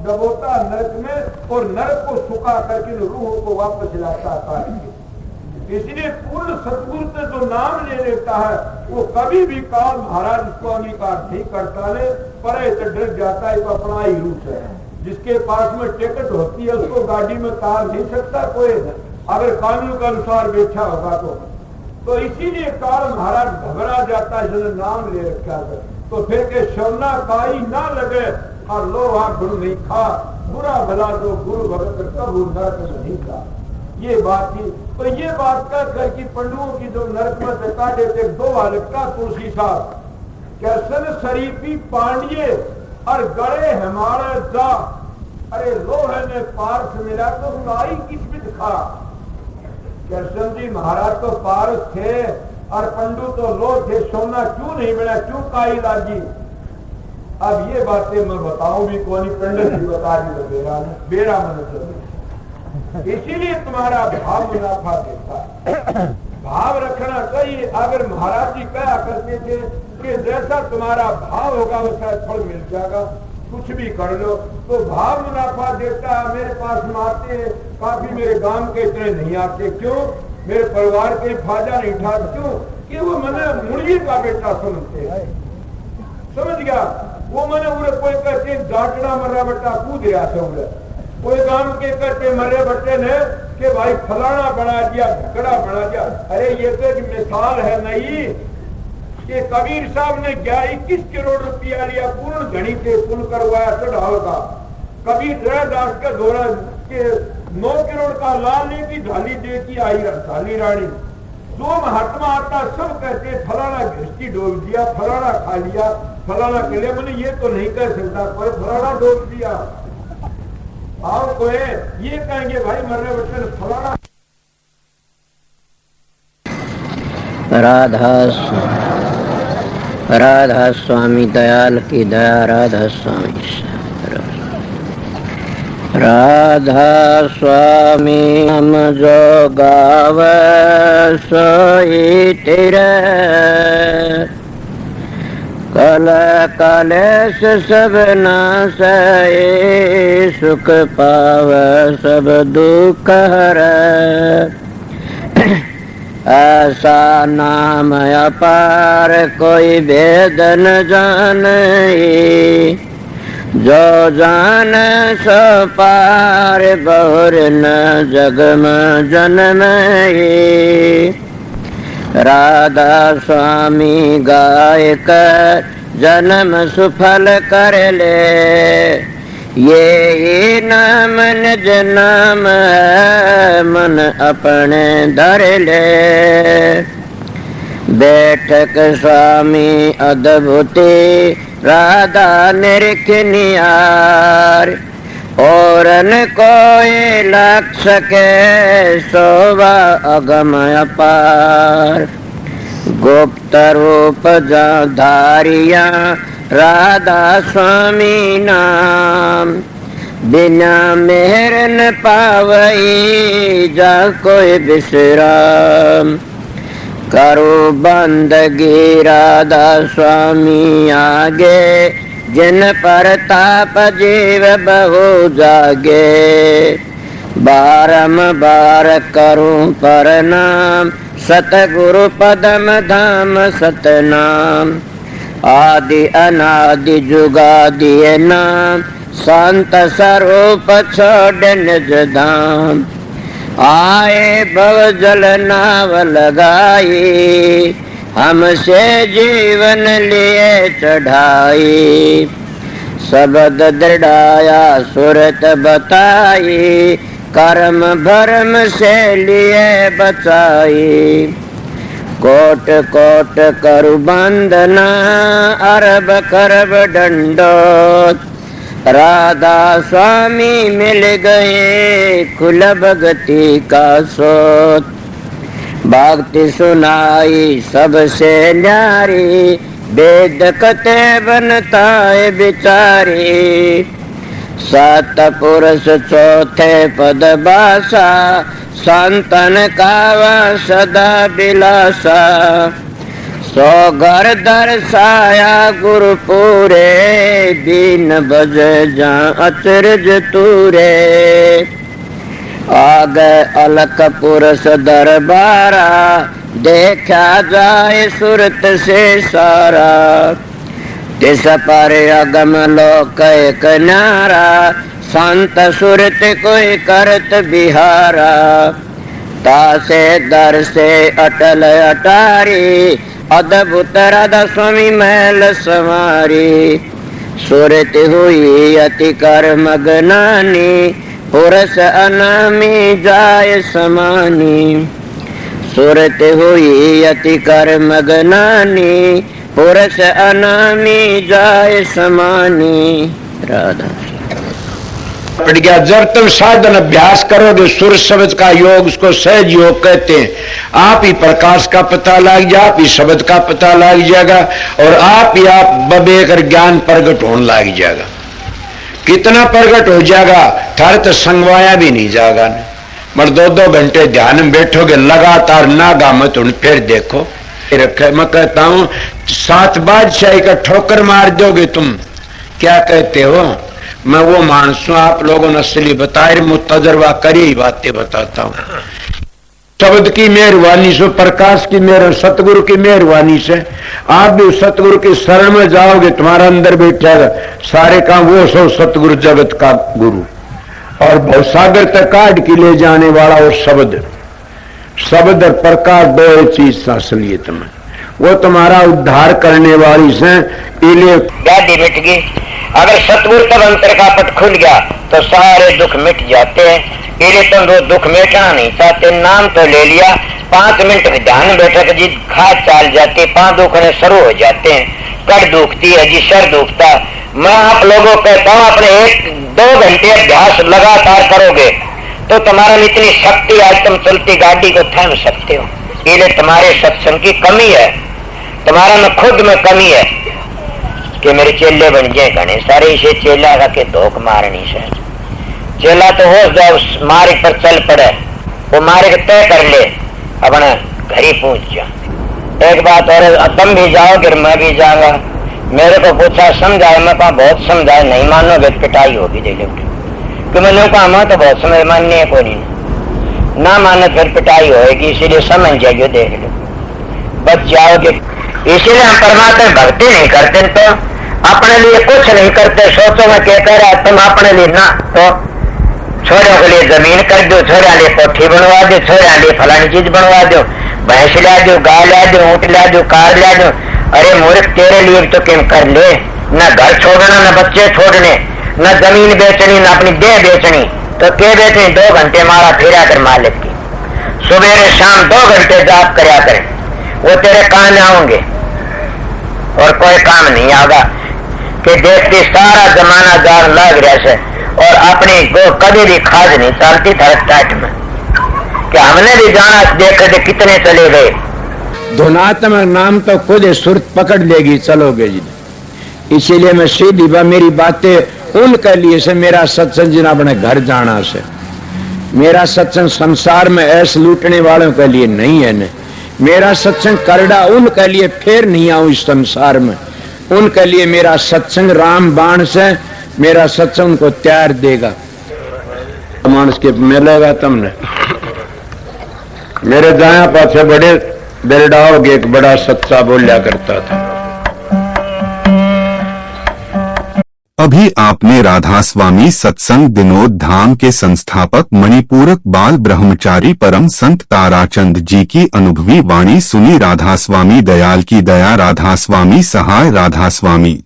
दबोता नरक में और नरक को सुखा करके रूह को वापस लाता है। इसलिए पूर्ण सतगुरु से जो नाम ले लेता है वो कभी भी काल महाराज उसको अंगीकार नहीं करता है, पर ऐसे डर जाता है। तो अपना ही रूप है, जिसके पास में टिकट होती है उसको गाड़ी में तार नहीं सकता कोई, अगर कानून के अनुसार बैठा होगा तो इसीलिए काल महाराज घबरा जाता है, जिसने नाम ले रखा है। तो फिर के सोना काई ना लगे और लो वहां गुरु नहीं खा, बुरा भला जो गुरु भगत कबू नरक में नहीं था। ये बात थी। तो ये बात कर कि पंडुओं की जो नरक में से काटे थे, दो हलका तुलसी साहब कैसन शरीफी पांडिये और गड़े हमारे जा। अरे लोहे ने पार्थ मिला तो काई किस्मत खा। कृष्ण जी महाराज तो पारस थे और पंडू तो लो थे, सोना क्यों नहीं मिला, क्यों काई लागी। अब ये बातें मैं बताऊं भी कौन, पंडित जी बता दी तो बेरा मन। इसीलिए तुम्हारा भाव मुनाफा देता, भाव रखना चाहिए। अगर महाराज जी कहा करते थे कि जैसा तुम्हारा भाव होगा वैसा फल मिल जाएगा, कुछ भी कर लो। तो भाव मुनाफा देता है। मेरे पास में आते हैं काफी, मेरे गांव के इतने नहीं आते, क्यों? मेरे परिवार के फायदा नहीं उठाते, क्यों? कि वो मैंने मुड़िए का बेटा समझते, समझ गया। वो मैंने उड़े कोई कहते जाटना मर्रा बेटा कूद रहा था, उड़े कोई गांव के कहते मर्रे बट्टे ने कि भाई फलाना बना दिया, झगड़ा बना दिया। अरे ये तो एक मिसाल है नहीं कि कबीर साहब ने 21 करोड़ रुपया लिया, पूर्ण घड़ी पे पुल करवाया चढ़ाव का। कबीर दास का दौरा के 9 करोड़ का लाल ने की ढाली दे की आई ढाली रानी। जो महात्मा आता सब कहते फलाना घृष्टि डोल दिया, फलाना खा लिया, फलाना के लिए। मैंने ये तो नहीं कह सकता कोई फलाना डोल दिया। और कोई ये कहेंगे भाई मर्रे बच्चे ने फलाना। राधा स्वामी दयाल की दया, राधा स्वामी। राधा स्वामी हम जो गावे सोई तेरे, कल कलेश सब नासै, सुख पाव सब दुख हरै। ऐसा नाम अपार कोई भेद न जाने, जो जान सो पार बहुर न जग में जन्मे। राधा स्वामी गाय कर जन्म सुफल कर ले, ये नाम निज नाम है मन अपने धर ले। बैठक स्वामी अद्भुति राधा निरख नियार, और न कोई लख सके शोभा अगम अपार। गुप्त रूप जा धारिया राधा स्वामी नाम, बिना मेहर न पावई जा कोई विश्राम। करो बंदगी राधा स्वामी आगे, जिन पर ताप जीव बहु जागे। बारंबार करूं प्रणाम, सतगुरु पदम धाम सतनाम। आदि अनादि जुगादि नाम, संत स्वरूप छोड़ निज धाम। आए भव जल नाव लगाई, हमसे जीवन लिए चढ़ाई। शब्द दृढ़ाया सुरत बताई, कर्म भरम से लिए बचाई। कोट कोट करु बंदना, अरब करब दंडोत, राधा स्वामी मिल गए कुल भगति का सोत। भक्ति सुनाई सबसे न्यारी, वेद कते बनता है बिचारी। सात पुरुष चौथे पद बासा, संतन कावा सदा बिलासा। सो घर दर्शाया गुरु पूरे, दीन बज जा अचरज तूरे। आगे अलख पुरुष दरबारा, देखा जाए सुरत से सारा। तिस पर अगम लोक एक न्यारा, संत सुरत कोई करत बिहारा। तासे दर से अटल अटारी, अद्भुत राधा स्वामी महल समारी। सुरत हुई अति कर मगनानी, पुरुष अनामी जाय समानी। सुरत हुई अति कर मगनानी, पुरुष अनामी जाय समानी। राधा पड़ गया। जब तुम साधन अभ्यास करोगे सुर शब्द का योग, उसको सहज योग कहते हैं। आप ही प्रकाश का पता लग जाए, आप ही शब्द का पता लग जाएगा और आप ही आप बबेकर ज्ञान प्रगट होने लग जाएगा। कितना प्रगट हो जाएगा, थारे तो संगवाया भी नहीं जाएगा। मगर 2-2 घंटे ध्यान में बैठोगे लगातार, नागा मत उन फिर देखो रखे। मैं कहता हूं 7 बादशाही का ठोकर मार दोगे तुम, क्या कहते हो? मैं वो मानस हूं, आप लोगों ने असली बताए, मुझ तजर्बा करी ही बातें बताता हूं। शब्द की मेहरबानी से, प्रकाश की मेहर, सतगुरु की मेहरबानी से आप भी सतगुरु की शरण में जाओगे, तुम्हारा अंदर बैठेगा सारे काम वो सब सतगुरु जगत का गुरु। और भवसागर तक काट के ले जाने वाला वो शब्द, शब्द और प्रकाश दो चीज असलियत में वो तुम्हारा उद्धार करने वाली से। इले गाड़ी मिट गई। अगर सतगुरु तब अंतर का पट खुल गया तो सारे दुख मिट जाते हैं। इले तुम वो दुख मिटाना नहीं चाहते, नाम तो ले लिया, 5 मिनट में ध्यान बैठक जी खाद चाल जाती, 5 दुखने शुरू हो जाते हैं। कड़ दुखती है जी, सर दुखता। मैं आप लोगों को कहता हूँ अपने 1-2 घंटे अभ्यास लगातार करोगे तो तुम्हारा में इतनी शक्ति, आज तुम चलती गाड़ी को थाम सकते हो। इले तुम्हारे सत्संग की कमी है, तुम्हारा में खुद में कमी है कि मेरे चेले बन जाए घने सारे। इसे चेला का के धोख मारनी से चेला तो हो जाओ, मार्ग पर चल पड़े, वो मार्ग तय कर ले, अपना घर ही पहुंच जा। एक बात और, तुम भी जाओगे मैं भी जाऊंगा। मेरे को पूछा समझाए, मैं कहा बहुत समझाए, नहीं मानोगे पिटाई होगी दे कि मैंने कहा मैं तो बहुत समय माननी है, कोई नहीं ना मानो फिर पिटाई होगी, इसीलिए समझ जाइए, देख लो बच जाओगे। इसीलिए हम परमात्मा भक्ति नहीं करते तो अपने लिए कुछ नहीं करते। सोचो मैं क्या कह रहा है, तुम अपने लिए ना तो छोरों के लिए जमीन कर दो, छोरा लिए कोठी बनवा दो, छोरा लिए फलानी चीज बनवा दो, भैंस ला दो, गाय ला दो, ऊँट ला दो, कार ला दो। अरे मूर्ख, तेरे लिए भी तो क्यों कर ले, न घर छोड़ना, न बच्चे छोड़ने, न जमीन बेचनी, न अपनी देह बेचनी, तो क्या बेचनी? 2 घंटे मारा फिरा कर मालिक की, सुबह शाम 2 घंटे जाप करया करें, वो तेरे काम आएंगे और कोई काम नहीं आगा। कि देखती सारा जमाना जान लग रहा से और अपनी गो कभी भी खाद नहीं चलती थरक टाट में कि हमने भी जाना, देखे थे कितने चले गए। धुनात्मक नाम तो खुद सुरत पकड़ लेगी, चलोगे जी। इसीलिए मैं सीधी मेरी बातें उनके लिए से, मेरा सत्संग जिन अपने घर जाना से, मेरा सत्संग संसार में ऐसे लूटने वालों के लिए नहीं है। न मेरा सत्संग करड़ा उनके लिए फिर नहीं आऊं इस संसार में, उनके लिए मेरा सत्संग राम बाण से, मेरा सत्संग उनको त्यार देगा। मानस के मिलेगा तुमने मेरे दाया पासे बड़े बेरडाओगे, एक बड़ा सच्चा बोलिया करता था। अभी आपने राधा स्वामी सत्संग विनोद धाम के संस्थापक मणिपूरक बाल ब्रह्मचारी परम संत ताराचंद जी की अनुभवी वाणी सुनी। राधा स्वामी दयाल की दया, राधा स्वामी सहाय, राधा स्वामी।